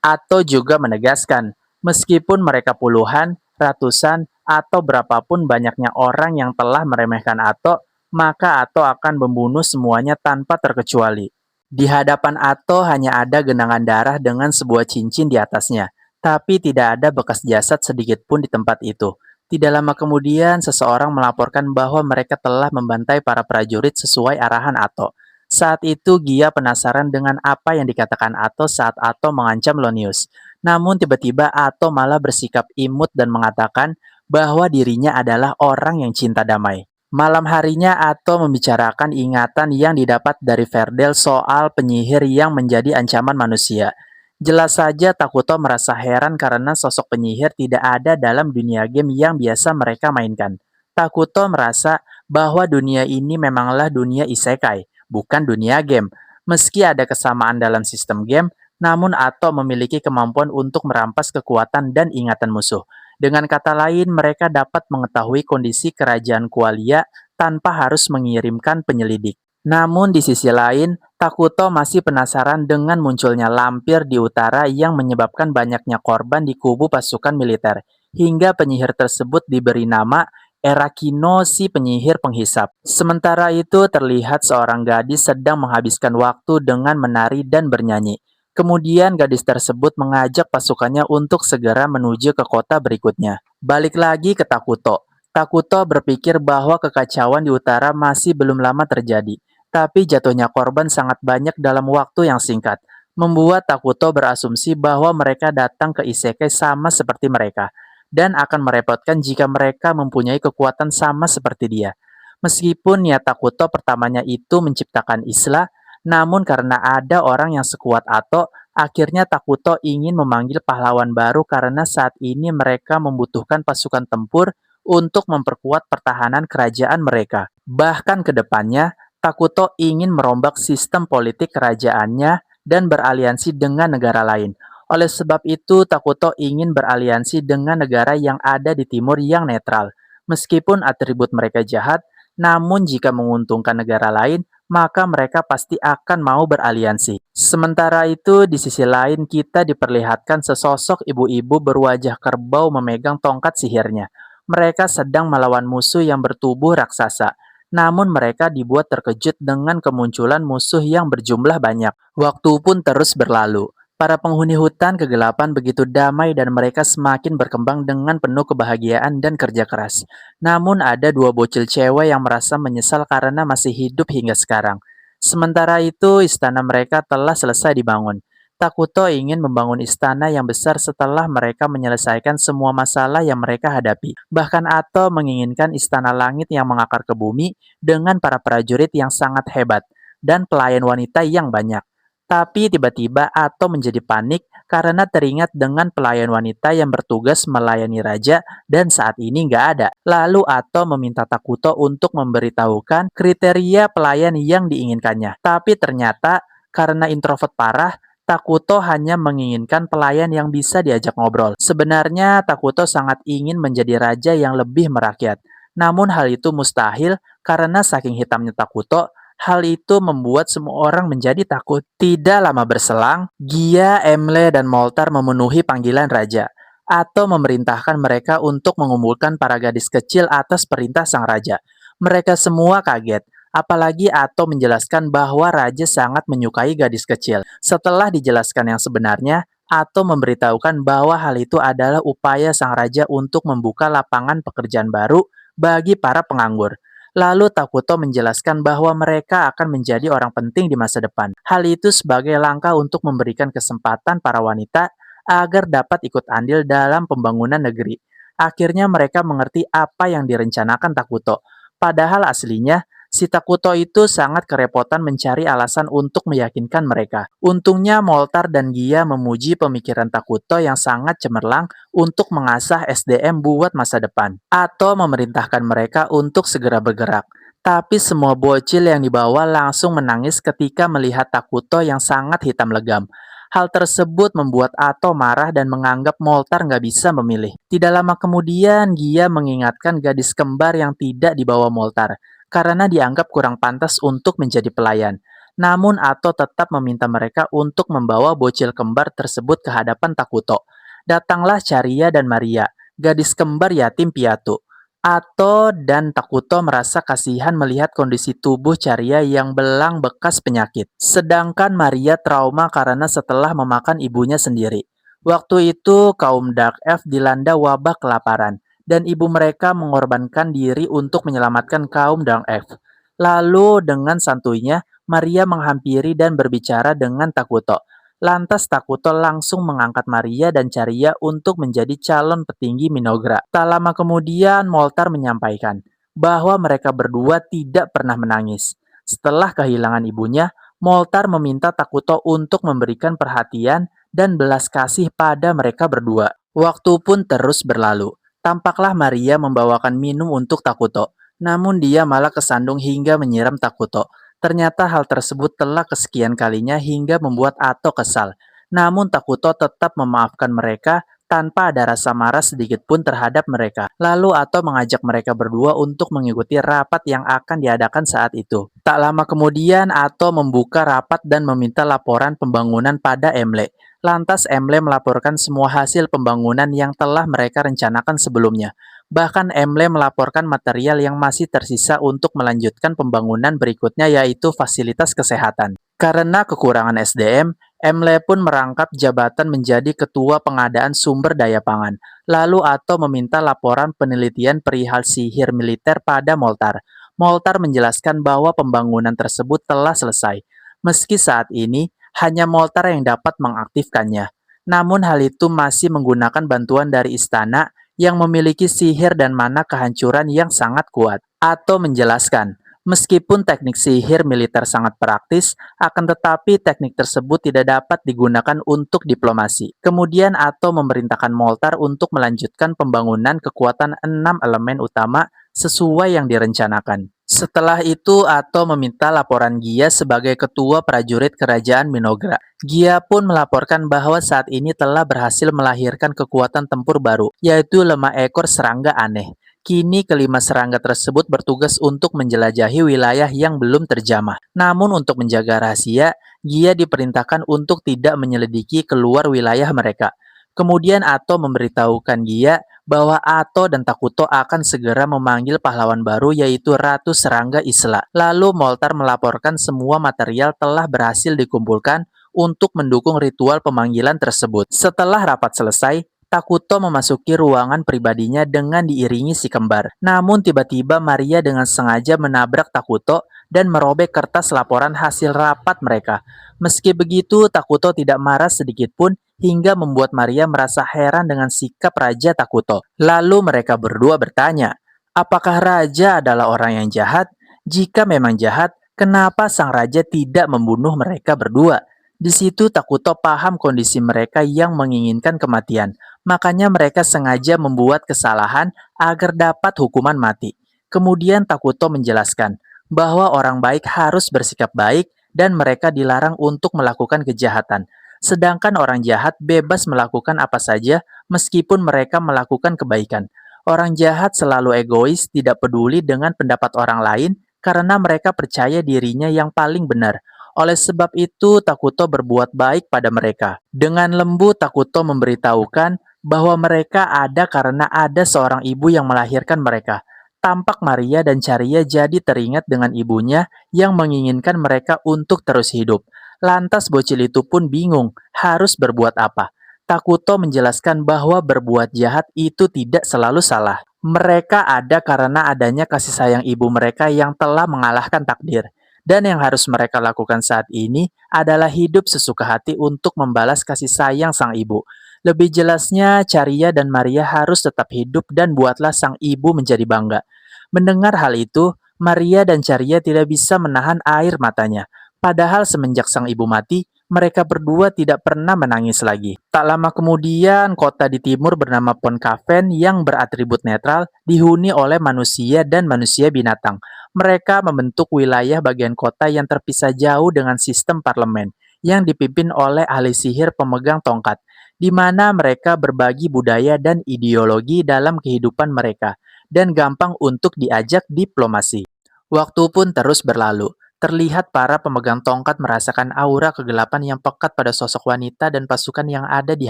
Atto juga menegaskan, meskipun mereka puluhan, ratusan, atau berapapun banyaknya orang yang telah meremehkan Atto, maka Atto akan membunuh semuanya tanpa terkecuali. Di hadapan Atto hanya ada genangan darah dengan sebuah cincin di atasnya, tapi tidak ada bekas jasad sedikit pun di tempat itu. Tidak lama kemudian, seseorang melaporkan bahwa mereka telah membantai para prajurit sesuai arahan Atto. Saat itu, Gia penasaran dengan apa yang dikatakan Atto saat Atto mengancam Lonius. Namun tiba-tiba Atto malah bersikap imut dan mengatakan bahwa dirinya adalah orang yang cinta damai. Malam harinya Atto membicarakan ingatan yang didapat dari Verdel soal penyihir yang menjadi ancaman manusia. Jelas saja Takuto merasa heran karena sosok penyihir tidak ada dalam dunia game yang biasa mereka mainkan. Takuto merasa bahwa dunia ini memanglah dunia isekai, bukan dunia game. Meski ada kesamaan dalam sistem game, namun Atto memiliki kemampuan untuk merampas kekuatan dan ingatan musuh. Dengan kata lain, mereka dapat mengetahui kondisi kerajaan Qualia tanpa harus mengirimkan penyelidik. Namun di sisi lain, Takuto masih penasaran dengan munculnya lampir di utara yang menyebabkan banyaknya korban di kubu pasukan militer, hingga penyihir tersebut diberi nama Erakino si penyihir penghisap. Sementara itu terlihat seorang gadis sedang menghabiskan waktu dengan menari dan bernyanyi. Kemudian gadis tersebut mengajak pasukannya untuk segera menuju ke kota berikutnya. Balik lagi ke Takuto. Takuto berpikir bahwa kekacauan di utara masih belum lama terjadi, tapi jatuhnya korban sangat banyak dalam waktu yang singkat, membuat Takuto berasumsi bahwa mereka datang ke isekai sama seperti mereka, dan akan merepotkan jika mereka mempunyai kekuatan sama seperti dia. Meskipun niat Takuto pertamanya itu menciptakan Isla, namun karena ada orang yang sekuat Atto, akhirnya Takuto ingin memanggil pahlawan baru karena saat ini mereka membutuhkan pasukan tempur untuk memperkuat pertahanan kerajaan mereka. Bahkan ke depannya, Takuto ingin merombak sistem politik kerajaannya dan beraliansi dengan negara lain. Oleh sebab itu, Takuto ingin beraliansi dengan negara yang ada di timur yang netral. Meskipun atribut mereka jahat, namun jika menguntungkan negara lain, maka mereka pasti akan mau beraliansi. Sementara itu, di sisi lain kita diperlihatkan sesosok ibu-ibu berwajah kerbau memegang tongkat sihirnya. Mereka sedang melawan musuh yang bertubuh raksasa. Namun mereka dibuat terkejut dengan kemunculan musuh yang berjumlah banyak. Waktu pun terus berlalu. Para penghuni hutan kegelapan begitu damai dan mereka semakin berkembang dengan penuh kebahagiaan dan kerja keras. Namun ada dua bocil cewek yang merasa menyesal karena masih hidup hingga sekarang. Sementara itu, istana mereka telah selesai dibangun. Takuto ingin membangun istana yang besar setelah mereka menyelesaikan semua masalah yang mereka hadapi. Bahkan Atto menginginkan istana langit yang mengakar ke bumi dengan para prajurit yang sangat hebat dan pelayan wanita yang banyak. Tapi tiba-tiba Atto menjadi panik karena teringat dengan pelayan wanita yang bertugas melayani raja dan saat ini nggak ada. Lalu Atto meminta Takuto untuk memberitahukan kriteria pelayan yang diinginkannya. Tapi ternyata karena introvert parah, Takuto hanya menginginkan pelayan yang bisa diajak ngobrol. Sebenarnya Takuto sangat ingin menjadi raja yang lebih merakyat. Namun hal itu mustahil karena saking hitamnya Takuto, Hal itu membuat semua orang menjadi takut. Tidak lama berselang, Gia, Emle, dan Moltar memenuhi panggilan raja atau memerintahkan mereka untuk mengumpulkan para gadis kecil atas perintah sang raja. Mereka semua kaget, apalagi Ato menjelaskan bahwa raja sangat menyukai gadis kecil. Setelah dijelaskan yang sebenarnya, Ato memberitahukan bahwa hal itu adalah upaya sang raja untuk membuka lapangan pekerjaan baru bagi para penganggur. Lalu Takuto menjelaskan bahwa mereka akan menjadi orang penting di masa depan. Hal itu sebagai langkah untuk memberikan kesempatan para wanita agar dapat ikut andil dalam pembangunan negeri. Akhirnya mereka mengerti apa yang direncanakan Takuto. Padahal aslinya, si Takuto itu sangat kerepotan mencari alasan untuk meyakinkan mereka. Untungnya Moltar dan Gia memuji pemikiran Takuto yang sangat cemerlang untuk mengasah SDM buat masa depan, atau memerintahkan mereka untuk segera bergerak. Tapi semua bocil yang dibawa langsung menangis ketika melihat Takuto yang sangat hitam legam. Hal tersebut membuat Ato marah dan menganggap Moltar nggak bisa memilih. Tidak lama kemudian, Gia mengingatkan gadis kembar yang tidak dibawa Moltar, karena dianggap kurang pantas untuk menjadi pelayan. Namun Ato tetap meminta mereka untuk membawa bocil kembar tersebut ke hadapan Takuto. Datanglah Caria dan Maria, gadis kembar yatim piatu. Ato dan Takuto merasa kasihan melihat kondisi tubuh Caria yang belang bekas penyakit. Sedangkan Maria trauma karena setelah memakan ibunya sendiri. Waktu itu kaum Dark Elf dilanda wabah kelaparan, dan ibu mereka mengorbankan diri untuk menyelamatkan kaum Dark Elf. Lalu dengan santuinya, Maria menghampiri dan berbicara dengan Takuto. Lantas Takuto langsung mengangkat Maria dan Caria untuk menjadi calon petinggi Minogra. Tak lama kemudian Moltar menyampaikan bahwa mereka berdua tidak pernah menangis. Setelah kehilangan ibunya, Moltar meminta Takuto untuk memberikan perhatian dan belas kasih pada mereka berdua. Waktu pun terus berlalu. Tampaklah Maria membawakan minum untuk Takuto, namun dia malah kesandung hingga menyiram Takuto. Ternyata hal tersebut telah kesekian kalinya hingga membuat Ato kesal. Namun Takuto tetap memaafkan mereka tanpa ada rasa marah sedikit pun terhadap mereka. Lalu Ato mengajak mereka berdua untuk mengikuti rapat yang akan diadakan saat itu. Tak lama kemudian Ato membuka rapat dan meminta laporan pembangunan pada Emle. Lantas Emle melaporkan semua hasil pembangunan yang telah mereka rencanakan sebelumnya. Bahkan Emle melaporkan material yang masih tersisa untuk melanjutkan pembangunan berikutnya, yaitu fasilitas kesehatan. Karena kekurangan SDM, Emle pun merangkap jabatan menjadi ketua pengadaan sumber daya pangan. Lalu Ato meminta laporan penelitian perihal sihir militer pada Moltar. Moltar menjelaskan bahwa pembangunan tersebut telah selesai. Meski saat ini hanya Moltar yang dapat mengaktifkannya. Namun hal itu masih menggunakan bantuan dari istana yang memiliki sihir dan mana kehancuran yang sangat kuat. Atau menjelaskan, meskipun teknik sihir militer sangat praktis, akan tetapi teknik tersebut tidak dapat digunakan untuk diplomasi. Kemudian Atau memerintahkan Moltar untuk melanjutkan pembangunan kekuatan 6 elemen utama sesuai yang direncanakan. Setelah itu, Atau meminta laporan Gia sebagai ketua prajurit kerajaan Minogra. Gia pun melaporkan bahwa saat ini telah berhasil melahirkan kekuatan tempur baru, yaitu 5 ekor serangga aneh. Kini kelima serangga tersebut bertugas untuk menjelajahi wilayah yang belum terjamah. Namun untuk menjaga rahasia, Gia diperintahkan untuk tidak menyelidiki keluar wilayah mereka. Kemudian Atau memberitahukan Gia bahwa Ato dan Takuto akan segera memanggil pahlawan baru, yaitu Ratu Serangga Isla. Lalu Moltar melaporkan semua material telah berhasil dikumpulkan untuk mendukung ritual pemanggilan tersebut. Setelah rapat selesai, Takuto memasuki ruangan pribadinya dengan diiringi si kembar. Namun tiba-tiba Maria dengan sengaja menabrak Takuto dan merobek kertas laporan hasil rapat mereka. Meski begitu, Takuto tidak marah sedikit pun hingga membuat Maria merasa heran dengan sikap Raja Takuto. Lalu mereka berdua bertanya, apakah Raja adalah orang yang jahat? Jika memang jahat, kenapa sang Raja tidak membunuh mereka berdua? Di situ Takuto paham kondisi mereka yang menginginkan kematian. Makanya mereka sengaja membuat kesalahan agar dapat hukuman mati. Kemudian Takuto menjelaskan bahwa orang baik harus bersikap baik dan mereka dilarang untuk melakukan kejahatan. Sedangkan orang jahat bebas melakukan apa saja meskipun mereka melakukan kebaikan. Orang jahat selalu egois, tidak peduli dengan pendapat orang lain, karena mereka percaya dirinya yang paling benar. Oleh sebab itu, Takuto berbuat baik pada mereka. Dengan lembut, Takuto memberitahukan bahwa mereka ada karena ada seorang ibu yang melahirkan mereka. Tampak Maria dan Caria jadi teringat dengan ibunya yang menginginkan mereka untuk terus hidup. Lantas bocil itu pun bingung harus berbuat apa. Takuto menjelaskan bahwa berbuat jahat itu tidak selalu salah. Mereka ada karena adanya kasih sayang ibu mereka yang telah mengalahkan takdir. Dan yang harus mereka lakukan saat ini adalah hidup sesuka hati untuk membalas kasih sayang sang ibu. Lebih jelasnya, Caria dan Maria harus tetap hidup dan buatlah sang ibu menjadi bangga. Mendengar hal itu, Maria dan Caria tidak bisa menahan air matanya. Padahal semenjak sang ibu mati, mereka berdua tidak pernah menangis lagi. Tak lama kemudian, kota di timur bernama Ponkaven yang beratribut netral dihuni oleh manusia dan manusia binatang. Mereka membentuk wilayah bagian kota yang terpisah jauh dengan sistem parlemen yang dipimpin oleh ahli sihir pemegang tongkat, di mana mereka berbagi budaya dan ideologi dalam kehidupan mereka, dan gampang untuk diajak diplomasi. Waktu pun terus berlalu. Terlihat para pemegang tongkat merasakan aura kegelapan yang pekat pada sosok wanita dan pasukan yang ada di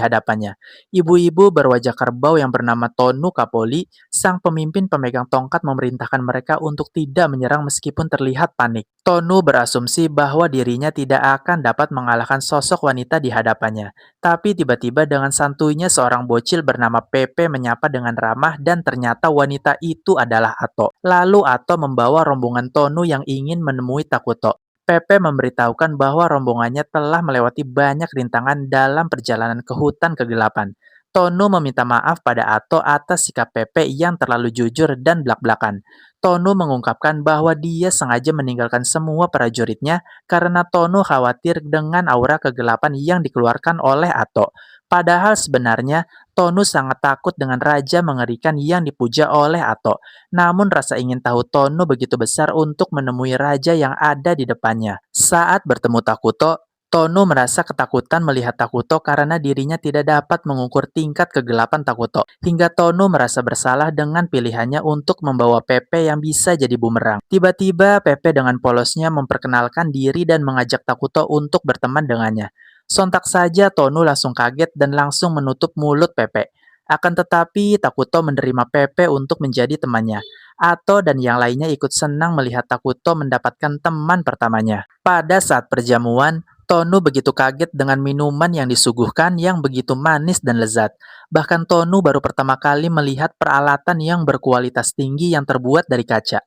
hadapannya. Ibu-ibu berwajah kerbau yang bernama Tonu Kapoli, sang pemimpin pemegang tongkat memerintahkan mereka untuk tidak menyerang meskipun terlihat panik. Tonu berasumsi bahwa dirinya tidak akan dapat mengalahkan sosok wanita di hadapannya. Tapi tiba-tiba dengan santuinya seorang bocil bernama Pepe menyapa dengan ramah dan ternyata wanita itu adalah Ato. Lalu Ato membawa rombongan Tonu yang ingin menemui Takuto. Pepe memberitahukan bahwa rombongannya telah melewati banyak rintangan dalam perjalanan ke hutan kegelapan. Tonu meminta maaf pada Ato atas sikap Pepe yang terlalu jujur dan blak-blakan. Tonu mengungkapkan bahwa dia sengaja meninggalkan semua prajuritnya karena Tonu khawatir dengan aura kegelapan yang dikeluarkan oleh Ato. Padahal sebenarnya Tonu sangat takut dengan raja mengerikan yang dipuja oleh Ato. Namun rasa ingin tahu Tonu begitu besar untuk menemui raja yang ada di depannya. Saat bertemu Takuto, Tonu merasa ketakutan melihat Takuto karena dirinya tidak dapat mengukur tingkat kegelapan Takuto. Hingga Tonu merasa bersalah dengan pilihannya untuk membawa Pepe yang bisa jadi bumerang. Tiba-tiba Pepe dengan polosnya memperkenalkan diri dan mengajak Takuto untuk berteman dengannya. Sontak saja Tonu langsung kaget dan langsung menutup mulut Pepe. Akan tetapi Takuto menerima Pepe untuk menjadi temannya. Ato dan yang lainnya ikut senang melihat Takuto mendapatkan teman pertamanya. Pada saat perjamuan, Tonu begitu kaget dengan minuman yang disuguhkan yang begitu manis dan lezat. Bahkan Tonu baru pertama kali melihat peralatan yang berkualitas tinggi yang terbuat dari kaca.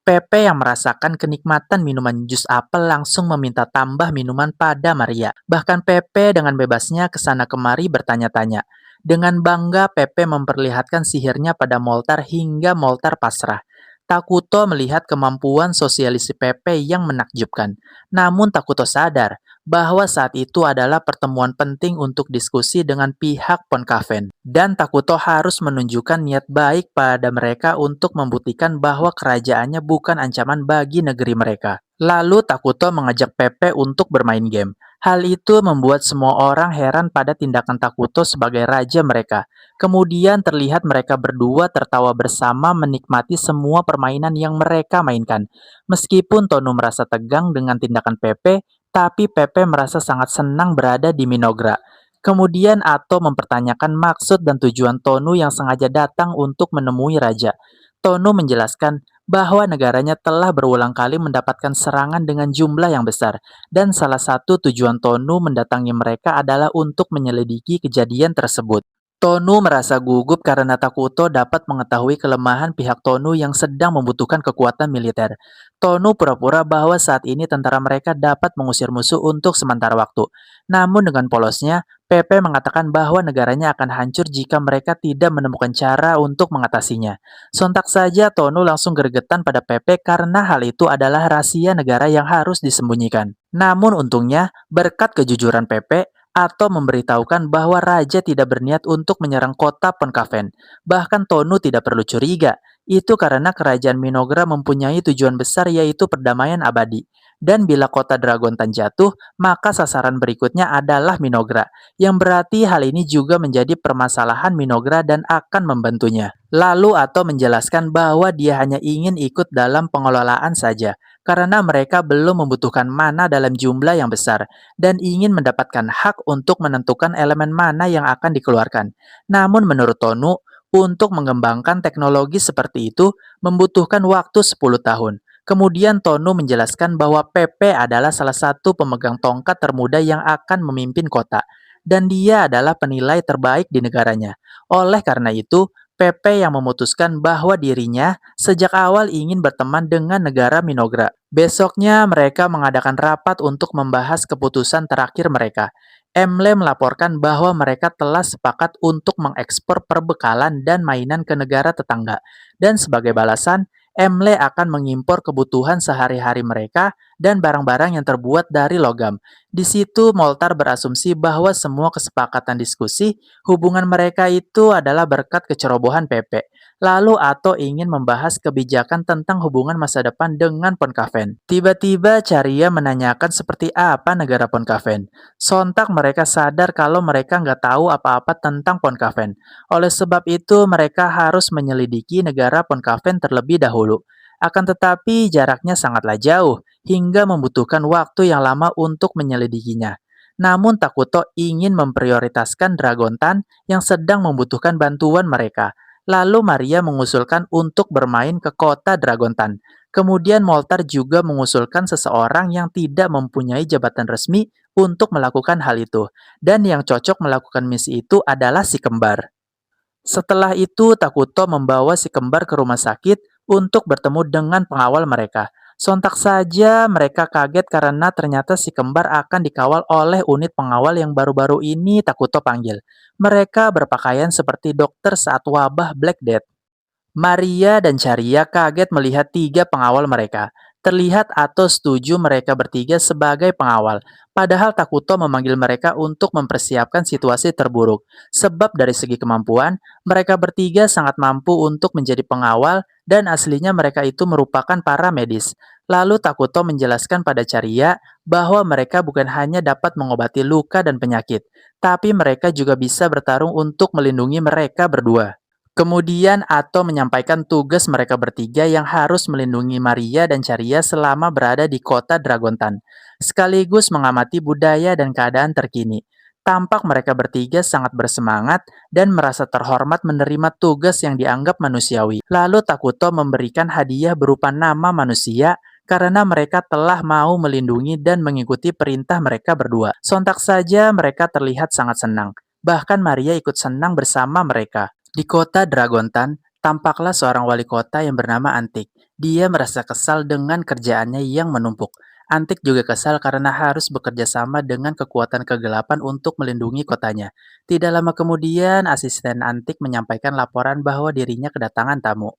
Pepe yang merasakan kenikmatan minuman jus apel langsung meminta tambah minuman pada Maria. Bahkan Pepe dengan bebasnya kesana kemari bertanya-tanya. Dengan bangga Pepe memperlihatkan sihirnya pada Moltar hingga Moltar pasrah. Takuto melihat kemampuan sosialisasi Pepe yang menakjubkan. Namun Takuto sadar bahwa saat itu adalah pertemuan penting untuk diskusi dengan pihak Ponkaven. Dan Takuto harus menunjukkan niat baik pada mereka untuk membuktikan bahwa kerajaannya bukan ancaman bagi negeri mereka. Lalu Takuto mengajak Pepe untuk bermain game. Hal itu membuat semua orang heran pada tindakan Takuto sebagai raja mereka. Kemudian terlihat mereka berdua tertawa bersama menikmati semua permainan yang mereka mainkan. Meskipun Tonu merasa tegang dengan tindakan Pepe, tapi Pepe merasa sangat senang berada di Minogra. Kemudian Ato mempertanyakan maksud dan tujuan Tonu yang sengaja datang untuk menemui raja. Tonu menjelaskan bahwa negaranya telah berulang kali mendapatkan serangan dengan jumlah yang besar, dan salah satu tujuan Tonu mendatangi mereka adalah untuk menyelidiki kejadian tersebut. Tonu merasa gugup karena Takuto dapat mengetahui kelemahan pihak Tonu yang sedang membutuhkan kekuatan militer. Tonu pura-pura bahwa saat ini tentara mereka dapat mengusir musuh untuk sementara waktu. Namun dengan polosnya, Pepe mengatakan bahwa negaranya akan hancur jika mereka tidak menemukan cara untuk mengatasinya. Sontak saja Tonu langsung gregetan pada Pepe karena hal itu adalah rahasia negara yang harus disembunyikan. Namun untungnya, berkat kejujuran Pepe, atau memberitahukan bahwa raja tidak berniat untuk menyerang kota Penkaven. Bahkan Tonu tidak perlu curiga. Itu karena kerajaan Minogra mempunyai tujuan besar yaitu perdamaian abadi. Dan bila kota Dragontan jatuh, maka sasaran berikutnya adalah Minogra, yang berarti hal ini juga menjadi permasalahan Minogra dan akan membantunya. Lalu Atto menjelaskan bahwa dia hanya ingin ikut dalam pengelolaan saja, karena mereka belum membutuhkan mana dalam jumlah yang besar, dan ingin mendapatkan hak untuk menentukan elemen mana yang akan dikeluarkan. Namun menurut Tonu, untuk mengembangkan teknologi seperti itu membutuhkan waktu 10 tahun. Kemudian Tonu menjelaskan bahwa Pepe adalah salah satu pemegang tongkat termuda yang akan memimpin kota, dan dia adalah penilai terbaik di negaranya. Oleh karena itu, Pepe yang memutuskan bahwa dirinya sejak awal ingin berteman dengan negara Minogra. Besoknya mereka mengadakan rapat untuk membahas keputusan terakhir mereka. Emle melaporkan bahwa mereka telah sepakat untuk mengekspor perbekalan dan mainan ke negara tetangga. Dan sebagai balasan, Emle akan mengimpor kebutuhan sehari-hari mereka dan barang-barang yang terbuat dari logam. Di situ Moltar berasumsi bahwa semua kesepakatan diskusi hubungan mereka itu adalah berkat kecerobohan Pepe. Lalu Atto ingin membahas kebijakan tentang hubungan masa depan dengan Penkaven. Tiba-tiba Caria menanyakan seperti apa negara Penkaven. Sontak mereka sadar kalau mereka nggak tahu apa-apa tentang Penkaven. Oleh sebab itu mereka harus menyelidiki negara Penkaven terlebih dahulu. Akan tetapi jaraknya sangatlah jauh, hingga membutuhkan waktu yang lama untuk menyelidikinya. Namun Takuto ingin memprioritaskan Dragontan yang sedang membutuhkan bantuan mereka. Lalu Maria mengusulkan untuk bermain ke kota Dragontan. Kemudian Moltar juga mengusulkan seseorang yang tidak mempunyai jabatan resmi untuk melakukan hal itu. Dan yang cocok melakukan misi itu adalah si kembar. Setelah itu, Takuto membawa si kembar ke rumah sakit untuk bertemu dengan pengawal mereka. Sontak saja mereka kaget karena ternyata si kembar akan dikawal oleh unit pengawal yang baru-baru ini Takuto panggil. Mereka berpakaian seperti dokter saat wabah Black Death. Maria dan Caria kaget melihat tiga pengawal mereka. Terlihat Atto setuju mereka bertiga sebagai pengawal, padahal Takuto memanggil mereka untuk mempersiapkan situasi terburuk. Sebab dari segi kemampuan, mereka bertiga sangat mampu untuk menjadi pengawal dan aslinya mereka itu merupakan para medis. Lalu Takuto menjelaskan pada Caria bahwa mereka bukan hanya dapat mengobati luka dan penyakit, tapi mereka juga bisa bertarung untuk melindungi mereka berdua. Kemudian Atto menyampaikan tugas mereka bertiga yang harus melindungi Maria dan Caria selama berada di kota Dragontan, sekaligus mengamati budaya dan keadaan terkini. Tampak mereka bertiga sangat bersemangat dan merasa terhormat menerima tugas yang dianggap manusiawi. Lalu Takuto memberikan hadiah berupa nama manusia karena mereka telah mau melindungi dan mengikuti perintah mereka berdua. Sontak saja mereka terlihat sangat senang. Bahkan Maria ikut senang bersama mereka. Di kota Dragontan, tampaklah seorang wali kota yang bernama Antik. Dia merasa kesal dengan kerjaannya yang menumpuk. Antik juga kesal karena harus bekerja sama dengan kekuatan kegelapan untuk melindungi kotanya. Tidak lama kemudian, asisten Antik menyampaikan laporan bahwa dirinya kedatangan tamu.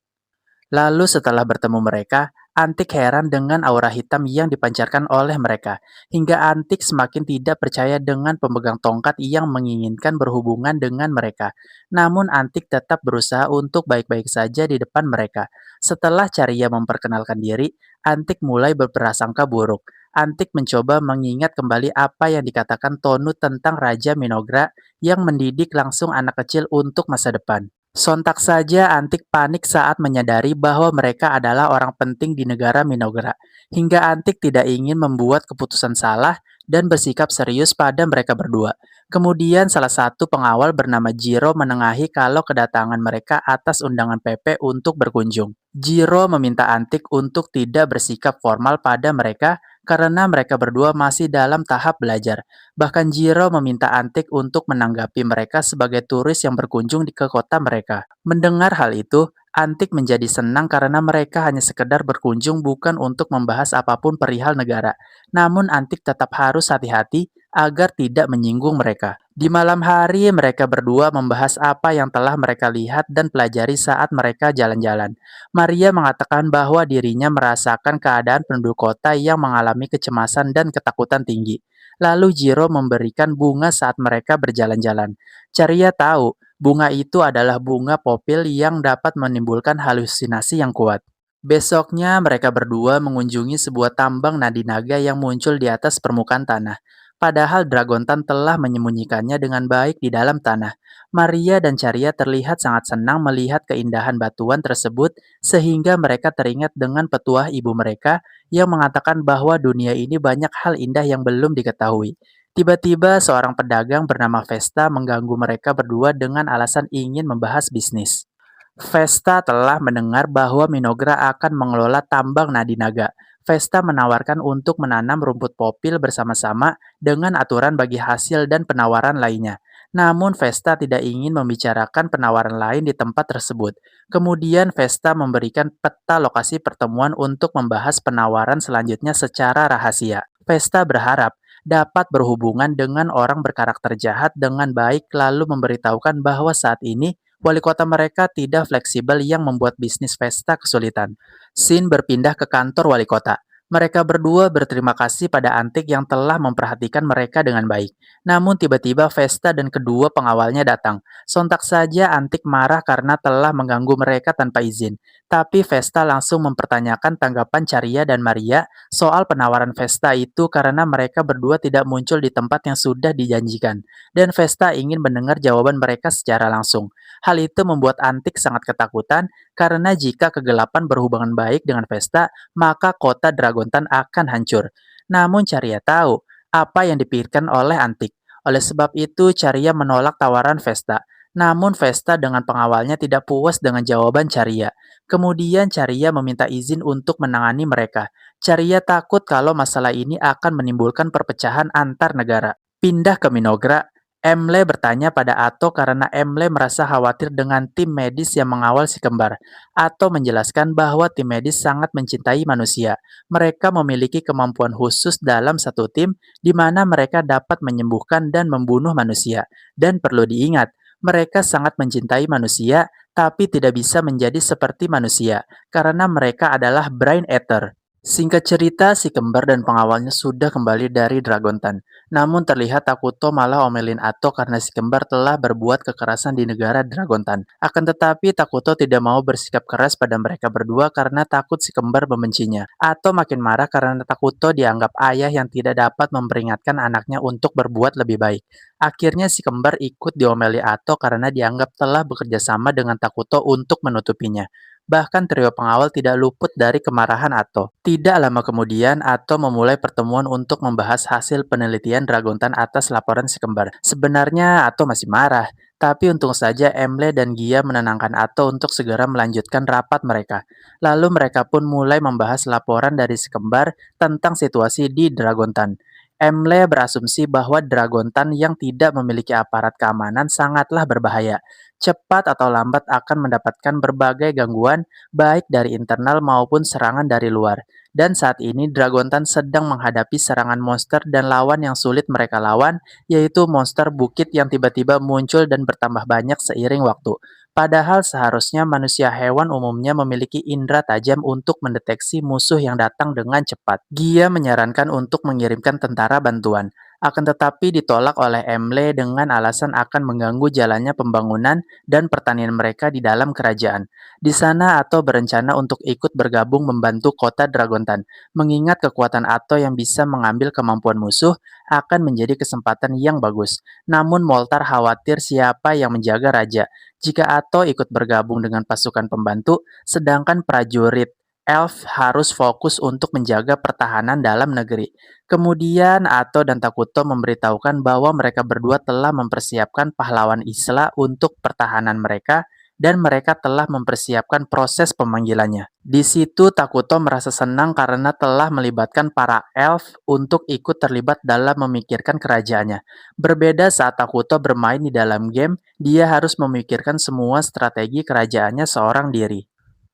Lalu setelah bertemu mereka, Antik heran dengan aura hitam yang dipancarkan oleh mereka, hingga Antik semakin tidak percaya dengan pemegang tongkat yang menginginkan berhubungan dengan mereka. Namun Antik tetap berusaha untuk baik-baik saja di depan mereka. Setelah Caria memperkenalkan diri, Antik mulai berprasangka buruk. Antik mencoba mengingat kembali apa yang dikatakan Tonu tentang Raja Minogra yang mendidik langsung anak kecil untuk masa depan. Sontak saja Antik panik saat menyadari bahwa mereka adalah orang penting di negara Minogra, hingga Antik tidak ingin membuat keputusan salah dan bersikap serius pada mereka berdua. Kemudian salah satu pengawal bernama Jiro menengahi kalau kedatangan mereka atas undangan Pepe untuk berkunjung. Jiro meminta Antik untuk tidak bersikap formal pada mereka karena mereka berdua masih dalam tahap belajar. Bahkan Jiro meminta Antik untuk menanggapi mereka sebagai turis yang berkunjung ke kota mereka. Mendengar hal itu, Antik menjadi senang karena mereka hanya sekedar berkunjung bukan untuk membahas apapun perihal negara. Namun Antik tetap harus hati-hati agar tidak menyinggung mereka. Di malam hari, mereka berdua membahas apa yang telah mereka lihat dan pelajari saat mereka jalan-jalan. Maria mengatakan bahwa dirinya merasakan keadaan penduduk kota yang mengalami kecemasan dan ketakutan tinggi. Lalu Jiro memberikan bunga saat mereka berjalan-jalan. Ceria tahu bunga itu adalah bunga popil yang dapat menimbulkan halusinasi yang kuat. Besoknya mereka berdua mengunjungi sebuah tambang nadi naga yang muncul di atas permukaan tanah. Padahal Dragontan telah menyembunyikannya dengan baik di dalam tanah. Maria dan Caria terlihat sangat senang melihat keindahan batuan tersebut sehingga mereka teringat dengan petuah ibu mereka yang mengatakan bahwa dunia ini banyak hal indah yang belum diketahui. Tiba-tiba seorang pedagang bernama Vesta mengganggu mereka berdua dengan alasan ingin membahas bisnis. Vesta telah mendengar bahwa Minogra akan mengelola tambang Nadinaga. Vesta menawarkan untuk menanam rumput popil bersama-sama dengan aturan bagi hasil dan penawaran lainnya. Namun Vesta tidak ingin membicarakan penawaran lain di tempat tersebut. Kemudian Vesta memberikan peta lokasi pertemuan untuk membahas penawaran selanjutnya secara rahasia. Vesta berharap dapat berhubungan dengan orang berkarakter jahat dengan baik lalu memberitahukan bahwa saat ini wali kota mereka tidak fleksibel yang membuat bisnis Vesta kesulitan. Sin berpindah ke kantor wali kota. Mereka berdua berterima kasih pada Antik yang telah memperhatikan mereka dengan baik. Namun tiba-tiba Vesta dan kedua pengawalnya datang. Sontak saja Antik marah karena telah mengganggu mereka tanpa izin. Tapi Vesta langsung mempertanyakan tanggapan Caria dan Maria soal penawaran Vesta itu karena mereka berdua tidak muncul di tempat yang sudah dijanjikan. Dan Vesta ingin mendengar jawaban mereka secara langsung. Hal itu membuat Antik sangat ketakutan karena jika kegelapan berhubungan baik dengan Vesta, maka kota Dragontan akan hancur. Namun Caria tahu apa yang dipikirkan oleh Antik. Oleh sebab itu, Caria menolak tawaran Vesta. Namun Vesta dengan pengawalnya tidak puas dengan jawaban Caria. Kemudian Caria meminta izin untuk menangani mereka. Caria takut kalau masalah ini akan menimbulkan perpecahan antar negara. Pindah ke Minogra, Emle bertanya pada Ato karena Emle merasa khawatir dengan tim medis yang mengawal si kembar. Ato menjelaskan bahwa tim medis sangat mencintai manusia. Mereka memiliki kemampuan khusus dalam satu tim di mana mereka dapat menyembuhkan dan membunuh manusia. Dan perlu diingat, mereka sangat mencintai manusia tapi tidak bisa menjadi seperti manusia karena mereka adalah brain eater. Singkat cerita, si kembar dan pengawalnya sudah kembali dari Dragontan. Namun terlihat Takuto malah omelin Ato karena si kembar telah berbuat kekerasan di negara Dragontan. Akan tetapi Takuto tidak mau bersikap keras pada mereka berdua karena takut si kembar membencinya. Ato makin marah karena Takuto dianggap ayah yang tidak dapat memperingatkan anaknya untuk berbuat lebih baik. Akhirnya si kembar ikut diomeli Ato karena dianggap telah bekerja sama dengan Takuto untuk menutupinya. Bahkan trio pengawal tidak luput dari kemarahan Ato. Tidak lama kemudian, Ato memulai pertemuan untuk membahas hasil penelitian Dragontan atas laporan si kembar. Sebenarnya Ato masih marah, tapi untung saja Emle dan Gia menenangkan Ato untuk segera melanjutkan rapat mereka. Lalu mereka pun mulai membahas laporan dari si kembar tentang situasi di Dragontan. Emle berasumsi bahwa Dragontan yang tidak memiliki aparat keamanan sangatlah berbahaya. Cepat atau lambat akan mendapatkan berbagai gangguan, baik dari internal maupun serangan dari luar. Dan saat ini Dragontan sedang menghadapi serangan monster dan lawan yang sulit mereka lawan, yaitu monster bukit yang tiba-tiba muncul dan bertambah banyak seiring waktu. Padahal seharusnya manusia hewan umumnya memiliki indera tajam untuk mendeteksi musuh yang datang dengan cepat. Gia menyarankan untuk mengirimkan tentara bantuan. Akan tetapi ditolak oleh Emle dengan alasan akan mengganggu jalannya pembangunan dan pertanian mereka di dalam kerajaan. Di sana Ato berencana untuk ikut bergabung membantu kota Dragontan. Mengingat kekuatan Ato yang bisa mengambil kemampuan musuh akan menjadi kesempatan yang bagus. Namun Moltar khawatir siapa yang menjaga raja. Jika Ato ikut bergabung dengan pasukan pembantu, sedangkan prajurit Elf harus fokus untuk menjaga pertahanan dalam negeri. Kemudian Ato dan Takuto memberitahukan bahwa mereka berdua telah mempersiapkan pahlawan Isla untuk pertahanan mereka dan mereka telah mempersiapkan proses pemanggilannya. Di situ Takuto merasa senang karena telah melibatkan para elf untuk ikut terlibat dalam memikirkan kerajaannya. Berbeda saat Takuto bermain di dalam game, dia harus memikirkan semua strategi kerajaannya seorang diri.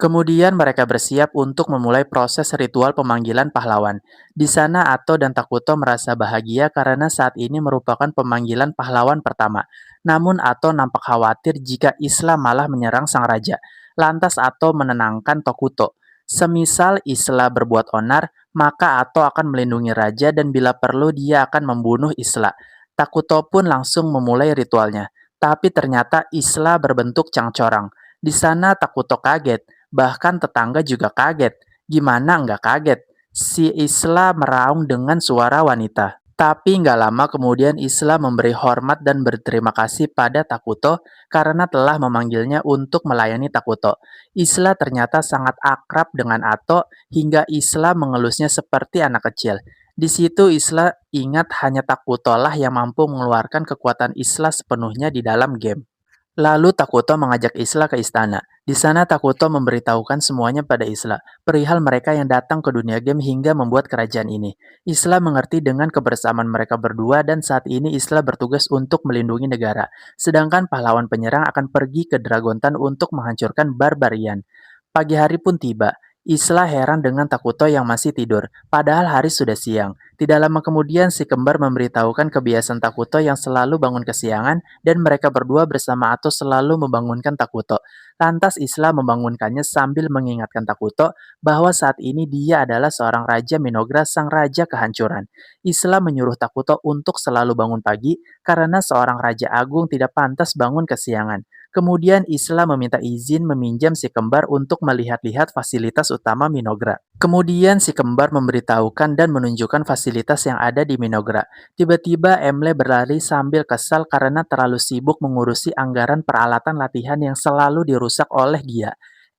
Kemudian mereka bersiap untuk memulai proses ritual pemanggilan pahlawan. Di sana Ato dan Takuto merasa bahagia karena saat ini merupakan pemanggilan pahlawan pertama. Namun Ato nampak khawatir jika Isla malah menyerang sang raja. Lantas Ato menenangkan Takuto. Semisal Isla berbuat onar, maka Ato akan melindungi raja dan bila perlu dia akan membunuh Isla. Takuto pun langsung memulai ritualnya. Tapi ternyata Isla berbentuk cangcorang. Di sana Takuto kaget, bahkan tetangga juga kaget. Gimana nggak kaget? Si Isla meraung dengan suara wanita. Tapi nggak lama kemudian Isla memberi hormat dan berterima kasih pada Takuto karena telah memanggilnya untuk melayani Takuto. Isla ternyata sangat akrab dengan Ato hingga Isla mengelusnya seperti anak kecil. Di situ Isla ingat hanya Takuto lah yang mampu mengeluarkan kekuatan Isla sepenuhnya di dalam game. Lalu Takuto mengajak Isla ke istana. Di sana Takuto memberitahukan semuanya pada Isla, perihal mereka yang datang ke dunia game hingga membuat kerajaan ini. Isla mengerti dengan kebersamaan mereka berdua dan saat ini Isla bertugas untuk melindungi negara. Sedangkan pahlawan penyerang akan pergi ke Dragontan untuk menghancurkan Barbarian. Pagi hari pun tiba. Isla heran dengan Takuto yang masih tidur, padahal hari sudah siang. Tidak lama kemudian si kembar memberitahukan kebiasaan Takuto yang selalu bangun kesiangan dan mereka berdua bersama Ato selalu membangunkan Takuto. Lantas Isla membangunkannya sambil mengingatkan Takuto bahwa saat ini dia adalah seorang Raja Minogra sang Raja Kehancuran. Isla menyuruh Takuto untuk selalu bangun pagi karena seorang Raja Agung tidak pantas bangun kesiangan. Kemudian Isla meminta izin meminjam si kembar untuk melihat-lihat fasilitas utama Minogra. Kemudian si kembar memberitahukan dan menunjukkan fasilitas yang ada di Minogra. Tiba-tiba Emle berlari sambil kesal karena terlalu sibuk mengurusi anggaran peralatan latihan yang selalu dirusak oleh Gia.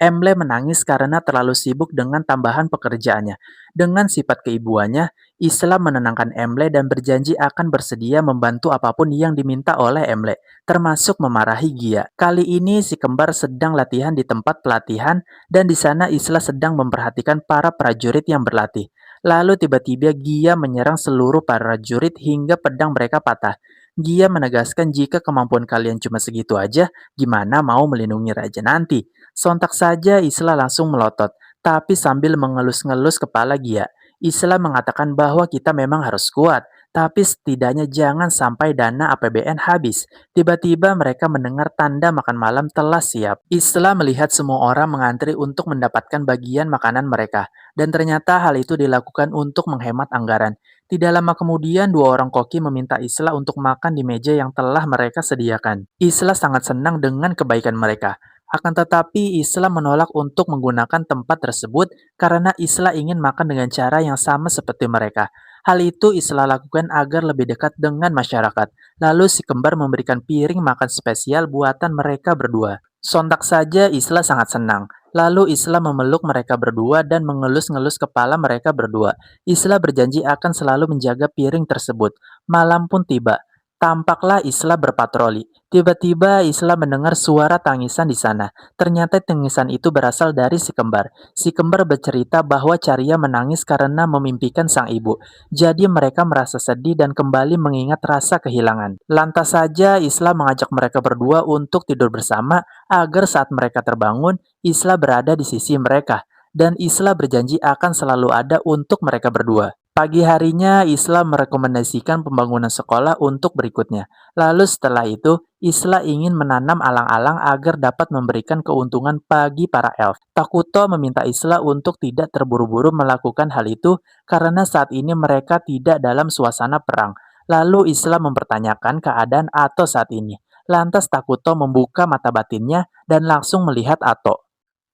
Emle menangis karena terlalu sibuk dengan tambahan pekerjaannya. Dengan sifat keibuannya, Islam menenangkan Emle dan berjanji akan bersedia membantu apapun yang diminta oleh Emle, termasuk memarahi Gia. Kali ini si kembar sedang latihan di tempat pelatihan dan di sana Isla sedang memperhatikan para prajurit yang berlatih. Lalu tiba-tiba Gia menyerang seluruh para prajurit hingga pedang mereka patah. Gia menegaskan jika kemampuan kalian cuma segitu aja, gimana mau melindungi raja nanti? Sontak saja Isla langsung melotot, tapi sambil mengelus-ngelus kepala Gia. Isla mengatakan bahwa kita memang harus kuat, tapi setidaknya jangan sampai dana APBN habis. Tiba-tiba mereka mendengar tanda makan malam telah siap. Isla melihat semua orang mengantri untuk mendapatkan bagian makanan mereka, dan ternyata hal itu dilakukan untuk menghemat anggaran. Tidak lama kemudian, dua orang koki meminta Isla untuk makan di meja yang telah mereka sediakan. Isla sangat senang dengan kebaikan mereka. Akan tetapi, Isla menolak untuk menggunakan tempat tersebut karena Isla ingin makan dengan cara yang sama seperti mereka. Hal itu Isla lakukan agar lebih dekat dengan masyarakat. Lalu si kembar memberikan piring makan spesial buatan mereka berdua. Sontak saja Isla sangat senang. Lalu Isla memeluk mereka berdua dan mengelus-ngelus kepala mereka berdua. Isla berjanji akan selalu menjaga piring tersebut. Malam pun tiba. Tampaklah Isla berpatroli. Tiba-tiba Isla mendengar suara tangisan di sana. Ternyata tangisan itu berasal dari si kembar. Si kembar bercerita bahwa Caria menangis karena memimpikan sang ibu. Jadi mereka merasa sedih dan kembali mengingat rasa kehilangan. Lantas saja Isla mengajak mereka berdua untuk tidur bersama agar saat mereka terbangun, Isla berada di sisi mereka. Dan Isla berjanji akan selalu ada untuk mereka berdua. Pagi harinya, Isla merekomendasikan pembangunan sekolah untuk berikutnya. Lalu setelah itu, Isla ingin menanam alang-alang agar dapat memberikan keuntungan bagi para elf. Takuto meminta Isla untuk tidak terburu-buru melakukan hal itu karena saat ini mereka tidak dalam suasana perang. Lalu Isla mempertanyakan keadaan Ato saat ini. Lantas Takuto membuka mata batinnya dan langsung melihat Ato.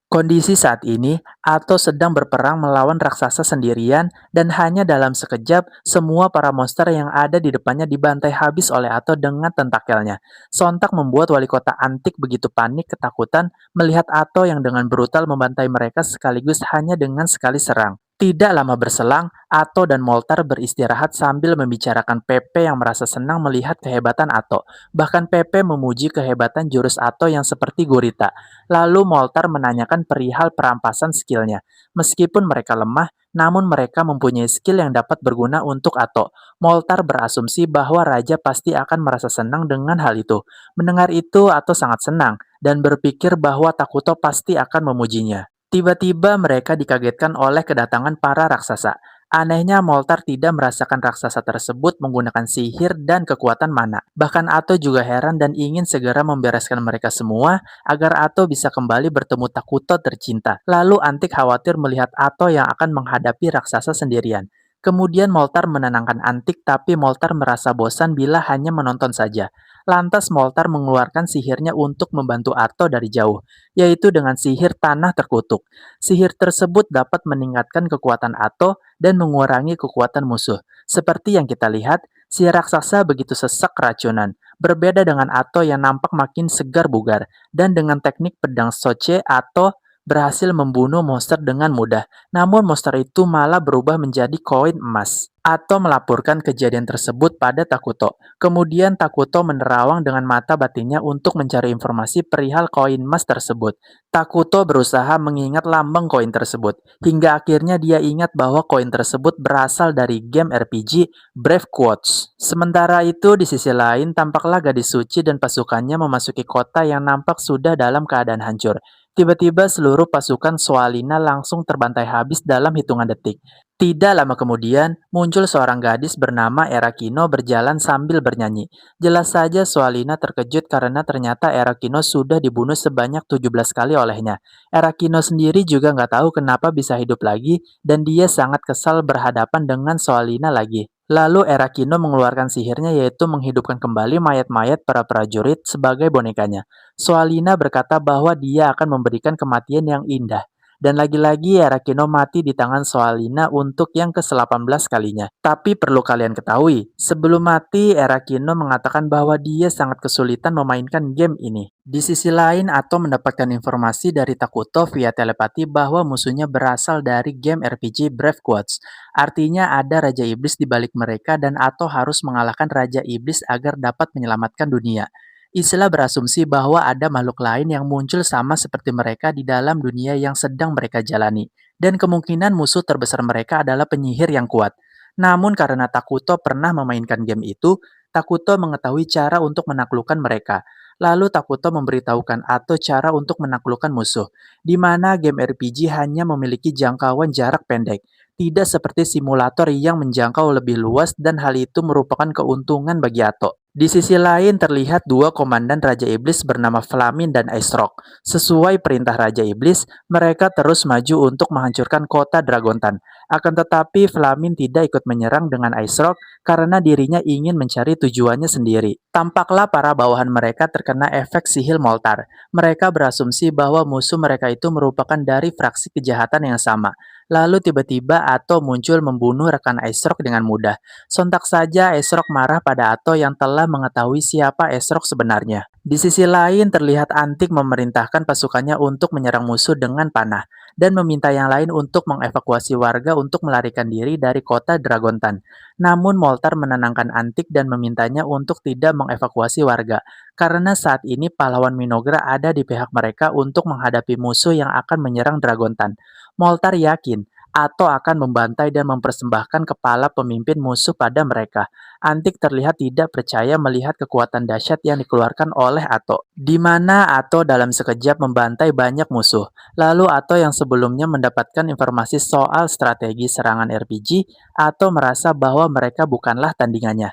Kondisi saat ini, Ato sedang berperang melawan raksasa sendirian dan hanya dalam sekejap semua para monster yang ada di depannya dibantai habis oleh Ato dengan tentakelnya. Sontak membuat wali kota antik begitu panik ketakutan melihat Ato yang dengan brutal membantai mereka sekaligus hanya dengan sekali serang. Tidak lama berselang, Ato dan Moltar beristirahat sambil membicarakan Pepe yang merasa senang melihat kehebatan Ato. Bahkan Pepe memuji kehebatan jurus Ato yang seperti gurita. Lalu Moltar menanyakan perihal perampasan skillnya. Meskipun mereka lemah, namun mereka mempunyai skill yang dapat berguna untuk Ato. Moltar berasumsi bahwa Raja pasti akan merasa senang dengan hal itu. Mendengar itu, Ato sangat senang dan berpikir bahwa Takuto pasti akan memujinya. Tiba-tiba mereka dikagetkan oleh kedatangan para raksasa. Anehnya, Moltar tidak merasakan raksasa tersebut menggunakan sihir dan kekuatan mana. Bahkan Ato juga heran dan ingin segera membereskan mereka semua agar Ato bisa kembali bertemu Takuto tercinta. Lalu Antik khawatir melihat Ato yang akan menghadapi raksasa sendirian. Kemudian Moltar menenangkan Antik, tapi Moltar merasa bosan bila hanya menonton saja. Lantas Moltar mengeluarkan sihirnya untuk membantu Ato dari jauh, yaitu dengan sihir tanah terkutuk. Sihir tersebut dapat meningkatkan kekuatan Ato dan mengurangi kekuatan musuh. Seperti yang kita lihat, si raksasa begitu sesak keracunan. Berbeda dengan Ato yang nampak makin segar bugar. Dan dengan teknik pedang Soche, Ato berhasil membunuh monster dengan mudah. Namun monster itu malah berubah menjadi koin emas. Ato melaporkan kejadian tersebut pada Takuto. Kemudian Takuto menerawang dengan mata batinnya untuk mencari informasi perihal koin emas tersebut. Takuto berusaha mengingat lambang koin tersebut, hingga akhirnya dia ingat bahwa koin tersebut berasal dari game RPG Brave Quotes. Sementara itu, di sisi lain, tampaklah gadis suci dan pasukannya memasuki kota yang nampak sudah dalam keadaan hancur. Tiba-tiba seluruh pasukan Swalina langsung terbantai habis dalam hitungan detik. Tidak lama kemudian, muncul seorang gadis bernama Erakino berjalan sambil bernyanyi. Jelas saja Swalina terkejut karena ternyata Erakino sudah dibunuh sebanyak 17 kali olehnya. Erakino sendiri juga nggak tahu kenapa bisa hidup lagi dan dia sangat kesal berhadapan dengan Swalina lagi. Lalu Erakino mengeluarkan sihirnya yaitu menghidupkan kembali mayat-mayat para prajurit sebagai bonekanya. Swalina berkata bahwa dia akan memberikan kematian yang indah. Dan lagi-lagi Erakino mati di tangan Swalina untuk yang ke-18 kalinya. Tapi perlu kalian ketahui, sebelum mati Erakino mengatakan bahwa dia sangat kesulitan memainkan game ini. Di sisi lain, Ato mendapatkan informasi dari Takuto via telepati bahwa musuhnya berasal dari game RPG Brave Quotes. Artinya ada Raja Iblis di balik mereka dan Ato harus mengalahkan Raja Iblis agar dapat menyelamatkan dunia. Istilah berasumsi bahwa ada makhluk lain yang muncul sama seperti mereka di dalam dunia yang sedang mereka jalani, dan kemungkinan musuh terbesar mereka adalah penyihir yang kuat. Namun karena Takuto pernah memainkan game itu, Takuto mengetahui cara untuk menaklukkan mereka. Lalu Takuto memberitahukan Ato cara untuk menaklukkan musuh, di mana game RPG hanya memiliki jangkauan jarak pendek, tidak seperti simulator yang menjangkau lebih luas dan hal itu merupakan keuntungan bagi Ato. Di sisi lain terlihat dua komandan Raja Iblis bernama Flamin dan Ice Rock. Sesuai perintah Raja Iblis, mereka terus maju untuk menghancurkan kota Dragontan. Akan tetapi Flamin tidak ikut menyerang dengan Ice Rock karena dirinya ingin mencari tujuannya sendiri. Tampaklah para bawahan mereka terkena efek sihir Moltar. Mereka berasumsi bahwa musuh mereka itu merupakan dari fraksi kejahatan yang sama. Lalu tiba-tiba Ato muncul membunuh rekan Ice Rock dengan mudah. Sontak saja Esrog marah pada Ato yang telah mengetahui siapa Esrog sebenarnya. Di sisi lain terlihat Antik memerintahkan pasukannya untuk menyerang musuh dengan panah dan meminta yang lain untuk mengevakuasi warga untuk melarikan diri dari kota Dragontan. Namun Moltar menenangkan Antik dan memintanya untuk tidak mengevakuasi warga karena saat ini pahlawan Minogra ada di pihak mereka untuk menghadapi musuh yang akan menyerang Dragontan. Moltar yakin Ato akan membantai dan mempersembahkan kepala pemimpin musuh pada mereka. Antik terlihat tidak percaya melihat kekuatan dahsyat yang dikeluarkan oleh Ato, di mana Ato dalam sekejap membantai banyak musuh. Lalu Ato yang sebelumnya mendapatkan informasi soal strategi serangan RPG, Ato merasa bahwa mereka bukanlah tandingannya.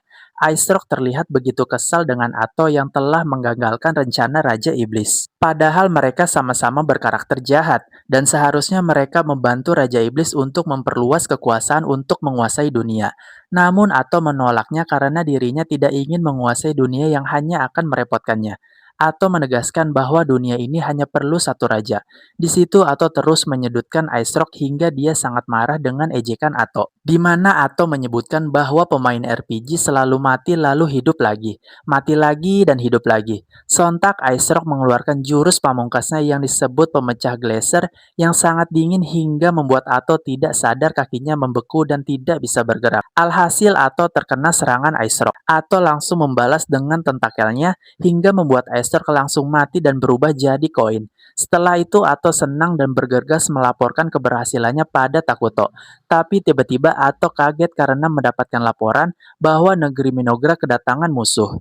Ice Rock terlihat begitu kesal dengan Ato yang telah menggagalkan rencana Raja Iblis. Padahal mereka sama-sama berkarakter jahat, dan seharusnya mereka membantu Raja Iblis untuk memperluas kekuasaan untuk menguasai dunia. Namun Ato menolaknya karena dirinya tidak ingin menguasai dunia yang hanya akan merepotkannya. Ato menegaskan bahwa dunia ini hanya perlu satu raja. Di situ Ato terus menyudutkan Ice Rock hingga dia sangat marah dengan ejekan Ato. Di mana Ato menyebutkan bahwa pemain RPG selalu mati lalu hidup lagi. Mati lagi dan hidup lagi. Sontak Ice Rock mengeluarkan jurus pamungkasnya yang disebut pemecah glacier yang sangat dingin hingga membuat Ato tidak sadar kakinya membeku dan tidak bisa bergerak. Alhasil Ato terkena serangan Ice Rock. Ato langsung membalas dengan tentakelnya hingga membuat Ice Rock langsung mati dan berubah jadi koin. Setelah itu Ato senang dan bergegas melaporkan keberhasilannya pada Takuto. Tapi tiba-tiba Ato kaget karena mendapatkan laporan bahwa negeri Minogra kedatangan musuh.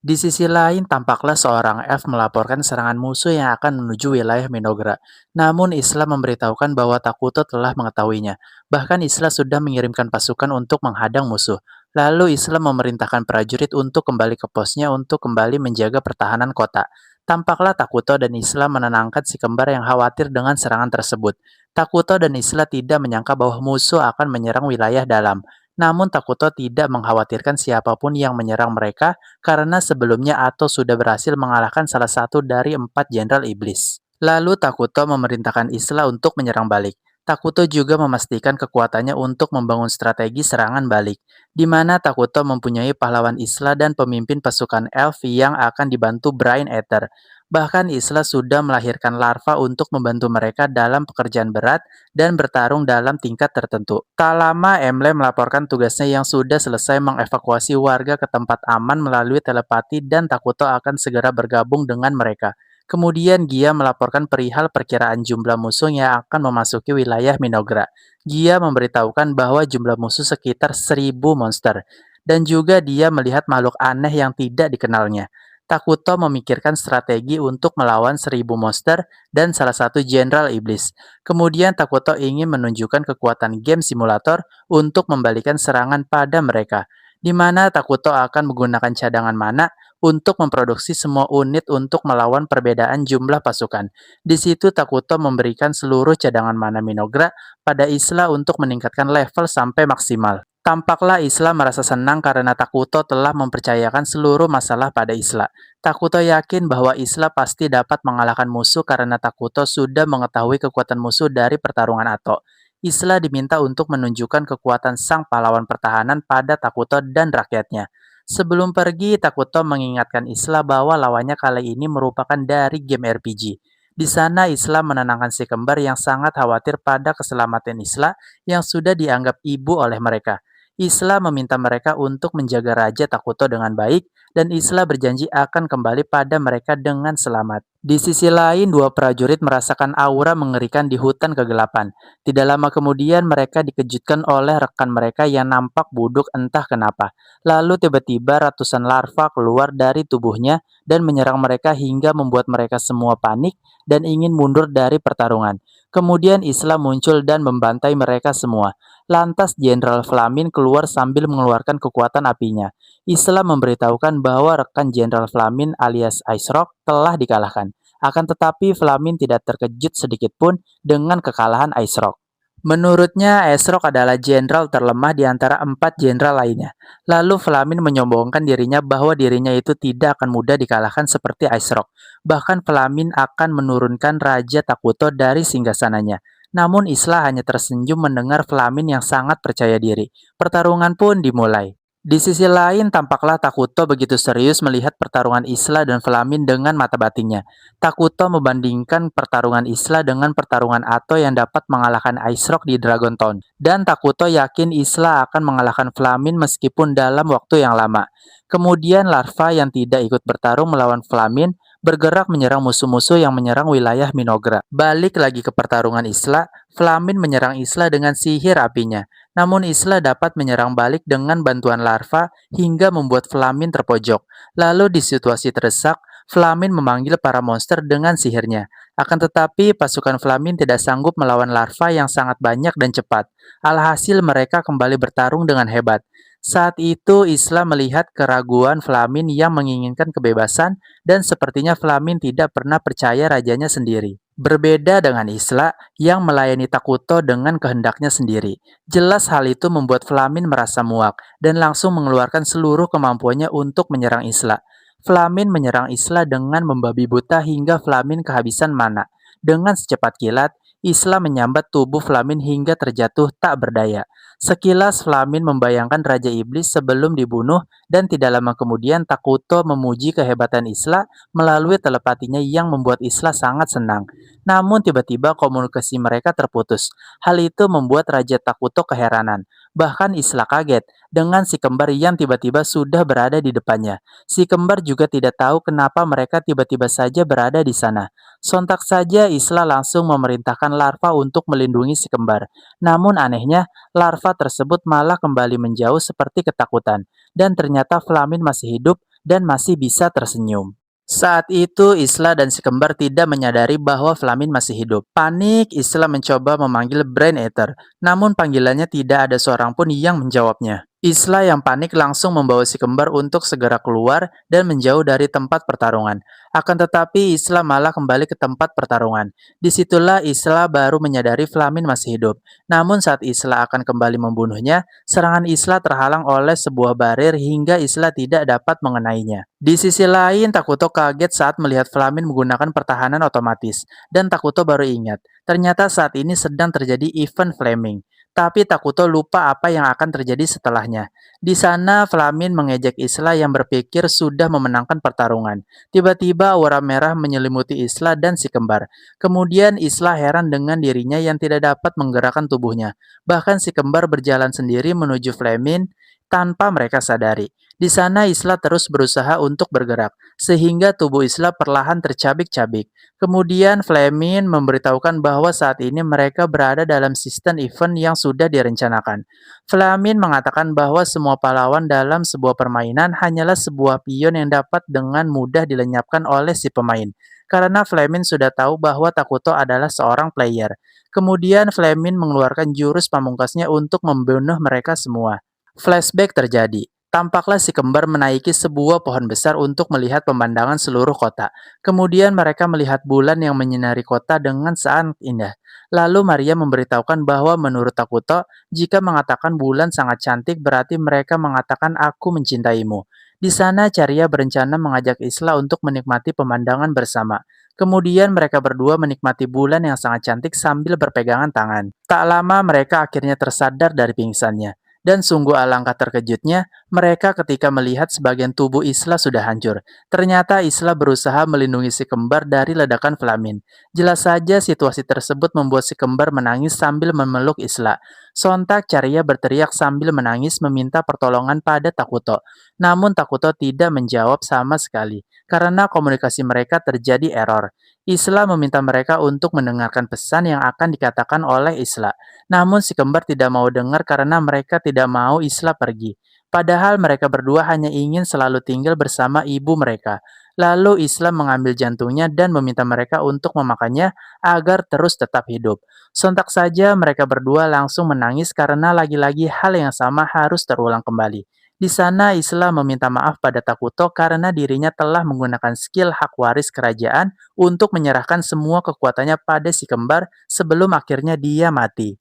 Di sisi lain, tampaklah seorang elf melaporkan serangan musuh yang akan menuju wilayah Minogra. Namun Isla memberitahukan bahwa Takuto telah mengetahuinya. Bahkan Isla sudah mengirimkan pasukan untuk menghadang musuh. Lalu Isla memerintahkan prajurit untuk kembali ke posnya untuk kembali menjaga pertahanan kota. Tampaklah Takuto dan Isla menenangkan si kembar yang khawatir dengan serangan tersebut. Takuto dan Isla tidak menyangka bahwa musuh akan menyerang wilayah dalam. Namun Takuto tidak mengkhawatirkan siapapun yang menyerang mereka karena sebelumnya Ato sudah berhasil mengalahkan salah satu dari 4 jenderal iblis. Lalu Takuto memerintahkan Isla untuk menyerang balik. Takuto juga memastikan kekuatannya untuk membangun strategi serangan balik, di mana Takuto mempunyai pahlawan Isla dan pemimpin pasukan elf yang akan dibantu Brain Eater. Bahkan Isla sudah melahirkan larva untuk membantu mereka dalam pekerjaan berat dan bertarung dalam tingkat tertentu. Tak lama, Emle melaporkan tugasnya yang sudah selesai mengevakuasi warga ke tempat aman melalui telepati dan Takuto akan segera bergabung dengan mereka. Kemudian Gia melaporkan perihal perkiraan jumlah musuh yang akan memasuki wilayah Minogra. Gia memberitahukan bahwa jumlah musuh sekitar 1.000 monster, dan juga dia melihat makhluk aneh yang tidak dikenalnya. Takuto memikirkan strategi untuk melawan 1.000 monster dan salah satu jenderal iblis. Kemudian Takuto ingin menunjukkan kekuatan game simulator untuk membalikan serangan pada mereka, di mana Takuto akan menggunakan cadangan mana untuk memproduksi semua unit untuk melawan perbedaan jumlah pasukan. Di situ Takuto memberikan seluruh cadangan mana Minogra pada Isla untuk meningkatkan level sampai maksimal. Tampaklah Isla merasa senang karena Takuto telah mempercayakan seluruh masalah pada Isla. Takuto yakin bahwa Isla pasti dapat mengalahkan musuh karena Takuto sudah mengetahui kekuatan musuh dari pertarungan Ato. Isla diminta untuk menunjukkan kekuatan sang pahlawan pertahanan pada Takuto dan rakyatnya. Sebelum pergi, Takuto mengingatkan Isla bahwa lawannya kali ini merupakan dari game RPG. Di sana Isla menenangkan si kembar yang sangat khawatir pada keselamatan Isla yang sudah dianggap ibu oleh mereka. Isla meminta mereka untuk menjaga Raja Takuto dengan baik, dan Isla berjanji akan kembali pada mereka dengan selamat. Di sisi lain, dua prajurit merasakan aura mengerikan di hutan kegelapan. Tidak lama kemudian, mereka dikejutkan oleh rekan mereka yang nampak buduk entah kenapa. Lalu tiba-tiba ratusan larva keluar dari tubuhnya dan menyerang mereka hingga membuat mereka semua panik dan ingin mundur dari pertarungan. Kemudian Isla muncul dan membantai mereka semua. Lantas Jenderal Flamin keluar sambil mengeluarkan kekuatan apinya. Isla memberitahukan bahwa rekan Jenderal Flamin alias Ice Rock telah dikalahkan. Akan tetapi Flamin tidak terkejut sedikit pun dengan kekalahan Ice Rock. Menurutnya, Ice Rock adalah jenderal terlemah di antara 4 jenderal lainnya. Lalu Flamin menyombongkan dirinya bahwa dirinya itu tidak akan mudah dikalahkan seperti Ice Rock. Bahkan Flamin akan menurunkan Raja Takuto dari singgasananya. Namun Isla hanya tersenyum mendengar Flamin yang sangat percaya diri. Pertarungan pun dimulai. Di sisi lain, tampaklah Takuto begitu serius melihat pertarungan Isla dan Flamin dengan mata batinnya. Takuto membandingkan pertarungan Isla dengan pertarungan Ato yang dapat mengalahkan Ice Rock di Dragon Town. Dan Takuto yakin Isla akan mengalahkan Flamin meskipun dalam waktu yang lama. Kemudian larva yang tidak ikut bertarung melawan Flamin bergerak menyerang musuh-musuh yang menyerang wilayah Minogra. Balik lagi ke pertarungan Isla, Flamin menyerang Isla dengan sihir apinya. Namun Isla dapat menyerang balik dengan bantuan larva hingga membuat Flamin terpojok. Lalu di situasi terdesak, Flamin memanggil para monster dengan sihirnya. Akan tetapi pasukan Flamin tidak sanggup melawan larva yang sangat banyak dan cepat. Alhasil mereka kembali bertarung dengan hebat. Saat itu Isla melihat keraguan Flamin yang menginginkan kebebasan dan sepertinya Flamin tidak pernah percaya rajanya sendiri. Berbeda dengan Isla yang melayani Takuto dengan kehendaknya sendiri. Jelas hal itu membuat Flamin merasa muak dan langsung mengeluarkan seluruh kemampuannya untuk menyerang Isla. Flamin menyerang Isla dengan membabi buta hingga Flamin kehabisan mana. Dengan secepat kilat, Isla menyambat tubuh Flamin hingga terjatuh tak berdaya. Sekilas Flamin membayangkan Raja Iblis sebelum dibunuh dan tidak lama kemudian Takuto memuji kehebatan Isla melalui telepatinya yang membuat Isla sangat senang. Namun tiba-tiba komunikasi mereka terputus. Hal itu membuat Raja Takuto keheranan. Bahkan Isla kaget dengan si kembar yang tiba-tiba sudah berada di depannya. Si kembar juga tidak tahu kenapa mereka tiba-tiba saja berada di sana. Sontak saja Isla langsung memerintahkan larva untuk melindungi si kembar. Namun anehnya, larva tersebut malah kembali menjauh seperti ketakutan. Dan ternyata Flamin masih hidup dan masih bisa tersenyum. Saat itu, Isla dan si kembar tidak menyadari bahwa Flamin masih hidup. Panik, Isla mencoba memanggil Brain Eater, namun panggilannya tidak ada seorang pun yang menjawabnya. Isla yang panik langsung membawa si kembar untuk segera keluar dan menjauh dari tempat pertarungan. Akan tetapi, Isla malah kembali ke tempat pertarungan. Disitulah Isla baru menyadari Flamin masih hidup. Namun saat Isla akan kembali membunuhnya, serangan Isla terhalang oleh sebuah barir hingga Isla tidak dapat mengenainya. Di sisi lain, Takuto kaget saat melihat Flamin menggunakan pertahanan otomatis, dan Takuto baru ingat, ternyata saat ini sedang terjadi event flaming. Tapi Takuto lupa apa yang akan terjadi setelahnya. Di sana, Flamin mengejek Isla yang berpikir sudah memenangkan pertarungan. Tiba-tiba aura merah menyelimuti Isla dan si kembar. Kemudian Isla heran dengan dirinya yang tidak dapat menggerakkan tubuhnya. Bahkan si kembar berjalan sendiri menuju Flamin tanpa mereka sadari. Di sana Isla terus berusaha untuk bergerak, sehingga tubuh Isla perlahan tercabik-cabik. Kemudian Flamin memberitahukan bahwa saat ini mereka berada dalam sistem event yang sudah direncanakan. Flamin mengatakan bahwa semua pahlawan dalam sebuah permainan hanyalah sebuah pion yang dapat dengan mudah dilenyapkan oleh si pemain. Karena Flamin sudah tahu bahwa Takuto adalah seorang player. Kemudian Flamin mengeluarkan jurus pamungkasnya untuk membunuh mereka semua. Flashback terjadi. Tampaklah si kembar menaiki sebuah pohon besar untuk melihat pemandangan seluruh kota. Kemudian mereka melihat bulan yang menyinari kota dengan sangat indah. Lalu Maria memberitahukan bahwa menurut Takuto, jika mengatakan bulan sangat cantik berarti mereka mengatakan aku mencintaimu. Di sana Caria berencana mengajak Isla untuk menikmati pemandangan bersama. Kemudian mereka berdua menikmati bulan yang sangat cantik sambil berpegangan tangan. Tak lama mereka akhirnya tersadar dari pingsannya. Dan sungguh alangkah terkejutnya mereka ketika melihat sebagian tubuh Isla sudah hancur. Ternyata Isla berusaha melindungi si kembar dari ledakan Flamin. Jelas saja situasi tersebut membuat si kembar menangis sambil memeluk Isla. Sontak Caria berteriak sambil menangis meminta pertolongan pada Takuto. Namun Takuto tidak menjawab sama sekali karena komunikasi mereka terjadi error. Isla meminta mereka untuk mendengarkan pesan yang akan dikatakan oleh Isla. Namun si kembar tidak mau dengar karena mereka tidak mau Isla pergi. Padahal mereka berdua hanya ingin selalu tinggal bersama ibu mereka. Lalu Isla mengambil jantungnya dan meminta mereka untuk memakannya agar terus tetap hidup. Sontak saja mereka berdua langsung menangis karena lagi-lagi hal yang sama harus terulang kembali. Di sana Isla meminta maaf pada Takuto karena dirinya telah menggunakan skill hak waris kerajaan untuk menyerahkan semua kekuatannya pada si kembar sebelum akhirnya dia mati.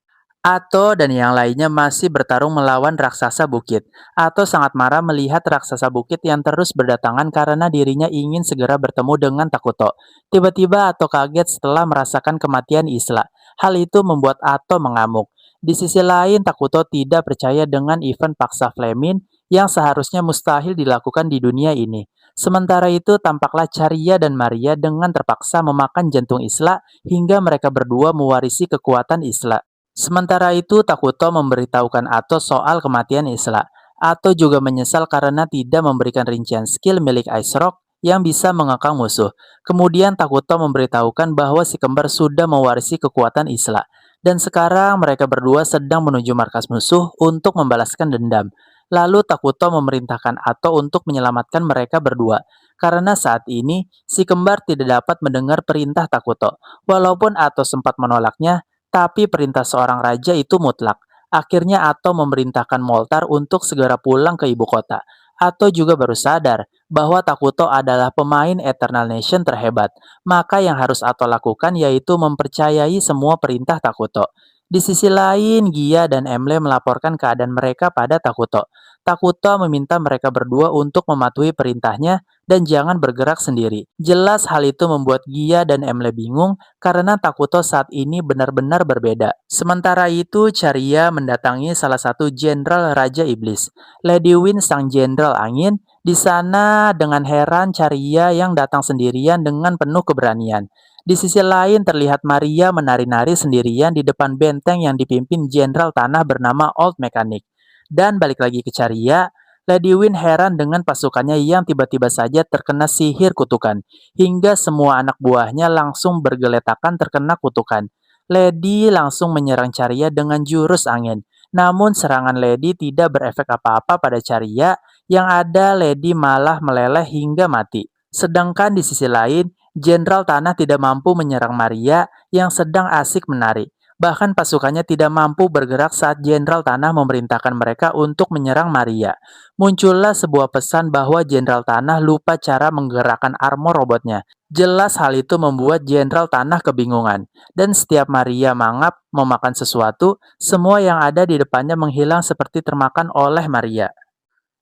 Ato dan yang lainnya masih bertarung melawan raksasa bukit. Ato sangat marah melihat raksasa bukit yang terus berdatangan karena dirinya ingin segera bertemu dengan Takuto. Tiba-tiba Ato kaget setelah merasakan kematian Isla. Hal itu membuat Ato mengamuk. Di sisi lain, Takuto tidak percaya dengan event paksa Flamin yang seharusnya mustahil dilakukan di dunia ini. Sementara itu, tampaklah Caria dan Maria dengan terpaksa memakan jantung Isla hingga mereka berdua mewarisi kekuatan Isla. Sementara itu, Takuto memberitahukan Ato soal kematian Isla. Ato juga menyesal karena tidak memberikan rincian skill milik Ice Rock yang bisa mengekang musuh. Kemudian Takuto memberitahukan bahwa si kembar sudah mewarisi kekuatan Isla. Dan sekarang mereka berdua sedang menuju markas musuh untuk membalaskan dendam. Lalu Takuto memerintahkan Ato untuk menyelamatkan mereka berdua. Karena saat ini, si kembar tidak dapat mendengar perintah Takuto. Walaupun Ato sempat menolaknya, tapi perintah seorang raja itu mutlak. Akhirnya Ato memerintahkan Moltar untuk segera pulang ke ibu kota. Ato juga baru sadar bahwa Takuto adalah pemain Eternal Nation terhebat. Maka yang harus Ato lakukan yaitu mempercayai semua perintah Takuto. Di sisi lain, Gia dan Emle melaporkan keadaan mereka pada Takuto. Takuto meminta mereka berdua untuk mematuhi perintahnya dan jangan bergerak sendiri. Jelas hal itu membuat Gia dan Emle bingung karena Takuto saat ini benar-benar berbeda. Sementara itu, Caria mendatangi salah satu jenderal Raja Iblis, Lady Win sang jenderal angin. Di sana dengan heran Caria yang datang sendirian dengan penuh keberanian. Di sisi lain terlihat Maria menari-nari sendirian di depan benteng yang dipimpin jenderal tanah bernama Old Mechanic. Dan balik lagi ke Caria, Lady Win heran dengan pasukannya yang tiba-tiba saja terkena sihir kutukan, hingga semua anak buahnya langsung bergeletakan terkena kutukan. Lady langsung menyerang Caria dengan jurus angin. Namun serangan Lady tidak berefek apa-apa pada Caria Yang ada Lady malah meleleh hingga mati. Sedangkan di sisi lain, Jenderal Tanah tidak mampu menyerang Maria yang sedang asik menari. Bahkan pasukannya tidak mampu bergerak saat Jenderal Tanah memerintahkan mereka untuk menyerang Maria. Muncullah sebuah pesan bahwa Jenderal Tanah lupa cara menggerakkan armor robotnya. Jelas hal itu membuat Jenderal Tanah kebingungan. Dan setiap Maria mangap memakan sesuatu, semua yang ada di depannya menghilang seperti termakan oleh Maria.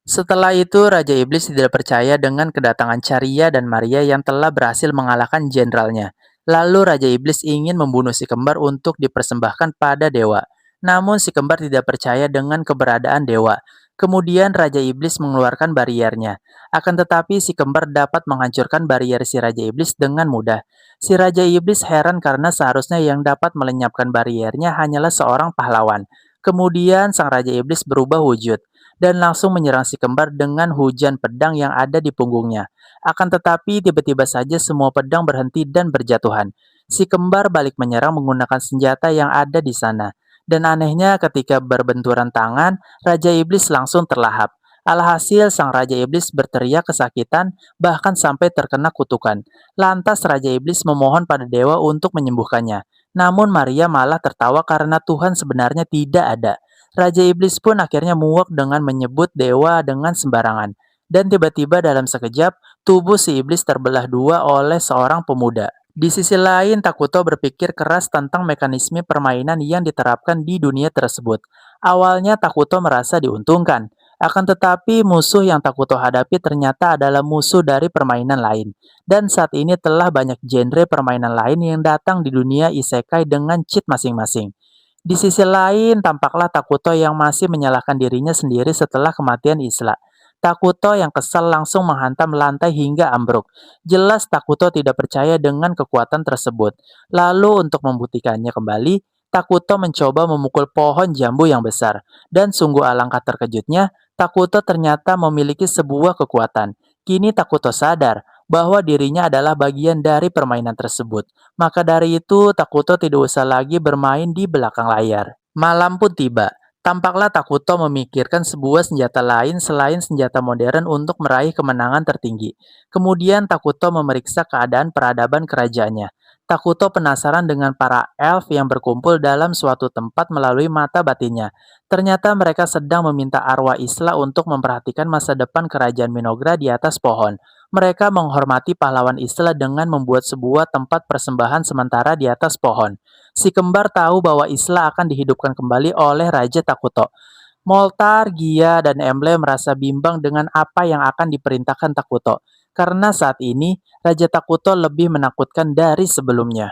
Setelah itu, Raja Iblis tidak percaya dengan kedatangan Caria dan Maria yang telah berhasil mengalahkan jenderalnya. Lalu Raja Iblis ingin membunuh si kembar untuk dipersembahkan pada dewa. Namun si kembar tidak percaya dengan keberadaan dewa. Kemudian Raja Iblis mengeluarkan bariernya. Akan tetapi si kembar dapat menghancurkan barrier si Raja Iblis dengan mudah. Si Raja Iblis heran karena seharusnya yang dapat melenyapkan bariernya hanyalah seorang pahlawan. Kemudian sang Raja Iblis berubah wujud dan langsung menyerang si kembar dengan hujan pedang yang ada di punggungnya. Akan tetapi tiba-tiba saja semua pedang berhenti dan berjatuhan. Si kembar balik menyerang menggunakan senjata yang ada di sana. Dan anehnya ketika berbenturan tangan, Raja Iblis langsung terlahap. Alhasil sang Raja Iblis berteriak kesakitan bahkan sampai terkena kutukan. Lantas Raja Iblis memohon pada dewa untuk menyembuhkannya. Namun Maria malah tertawa karena Tuhan sebenarnya tidak ada. Raja Iblis pun akhirnya muak dengan menyebut dewa dengan sembarangan. Dan tiba-tiba dalam sekejap, tubuh si iblis terbelah dua oleh seorang pemuda. Di sisi lain, Takuto berpikir keras tentang mekanisme permainan yang diterapkan di dunia tersebut. Awalnya Takuto merasa diuntungkan, akan tetapi musuh yang Takuto hadapi ternyata adalah musuh dari permainan lain. Dan saat ini telah banyak genre permainan lain yang datang di dunia isekai dengan cheat masing-masing. Di sisi lain, tampaklah Takuto yang masih menyalahkan dirinya sendiri setelah kematian Isla. Takuto yang kesal langsung menghantam lantai hingga ambruk. Jelas Takuto tidak percaya dengan kekuatan tersebut. Lalu untuk membuktikannya kembali, Takuto mencoba memukul pohon jambu yang besar. Dan sungguh alangkah terkejutnya, Takuto ternyata memiliki sebuah kekuatan. Kini Takuto sadar bahwa dirinya adalah bagian dari permainan tersebut. Maka dari itu, Takuto tidak usah lagi bermain di belakang layar. Malam pun tiba. Tampaklah Takuto memikirkan sebuah senjata lain selain senjata modern untuk meraih kemenangan tertinggi. Kemudian Takuto memeriksa keadaan peradaban kerajaannya. Takuto penasaran dengan para elf yang berkumpul dalam suatu tempat melalui mata batinnya. Ternyata mereka sedang meminta arwah Isla untuk memperhatikan masa depan kerajaan Minogra di atas pohon. Mereka menghormati pahlawan Isla dengan membuat sebuah tempat persembahan sementara di atas pohon. Si kembar tahu bahwa Isla akan dihidupkan kembali oleh Raja Takuto. Moltar, Gia, dan Emble merasa bimbang dengan apa yang akan diperintahkan Takuto. Karena saat ini, Raja Takuto lebih menakutkan dari sebelumnya.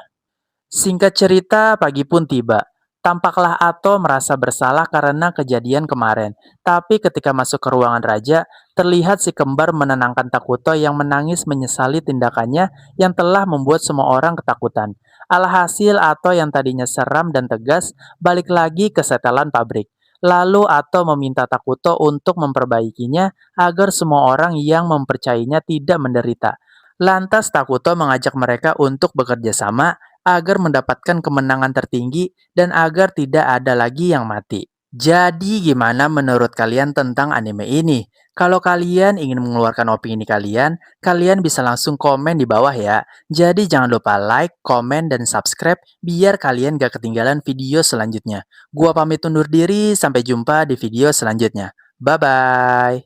Singkat cerita, pagi pun tiba. Tampaklah Ato merasa bersalah karena kejadian kemarin. Tapi ketika masuk ke ruangan raja, terlihat si kembar menenangkan Takuto yang menangis menyesali tindakannya yang telah membuat semua orang ketakutan. Alhasil Ato yang tadinya seram dan tegas balik lagi ke setelan pabrik. Lalu Ato meminta Takuto untuk memperbaikinya agar semua orang yang mempercayainya tidak menderita. Lantas Takuto mengajak mereka untuk bekerja sama agar mendapatkan kemenangan tertinggi dan agar tidak ada lagi yang mati. Jadi gimana menurut kalian tentang anime ini? Kalau kalian ingin mengeluarkan opini kalian, kalian bisa langsung komen di bawah ya. Jadi jangan lupa like, komen, dan subscribe biar kalian gak ketinggalan video selanjutnya. Gua pamit undur diri, sampai jumpa di video selanjutnya. Bye-bye.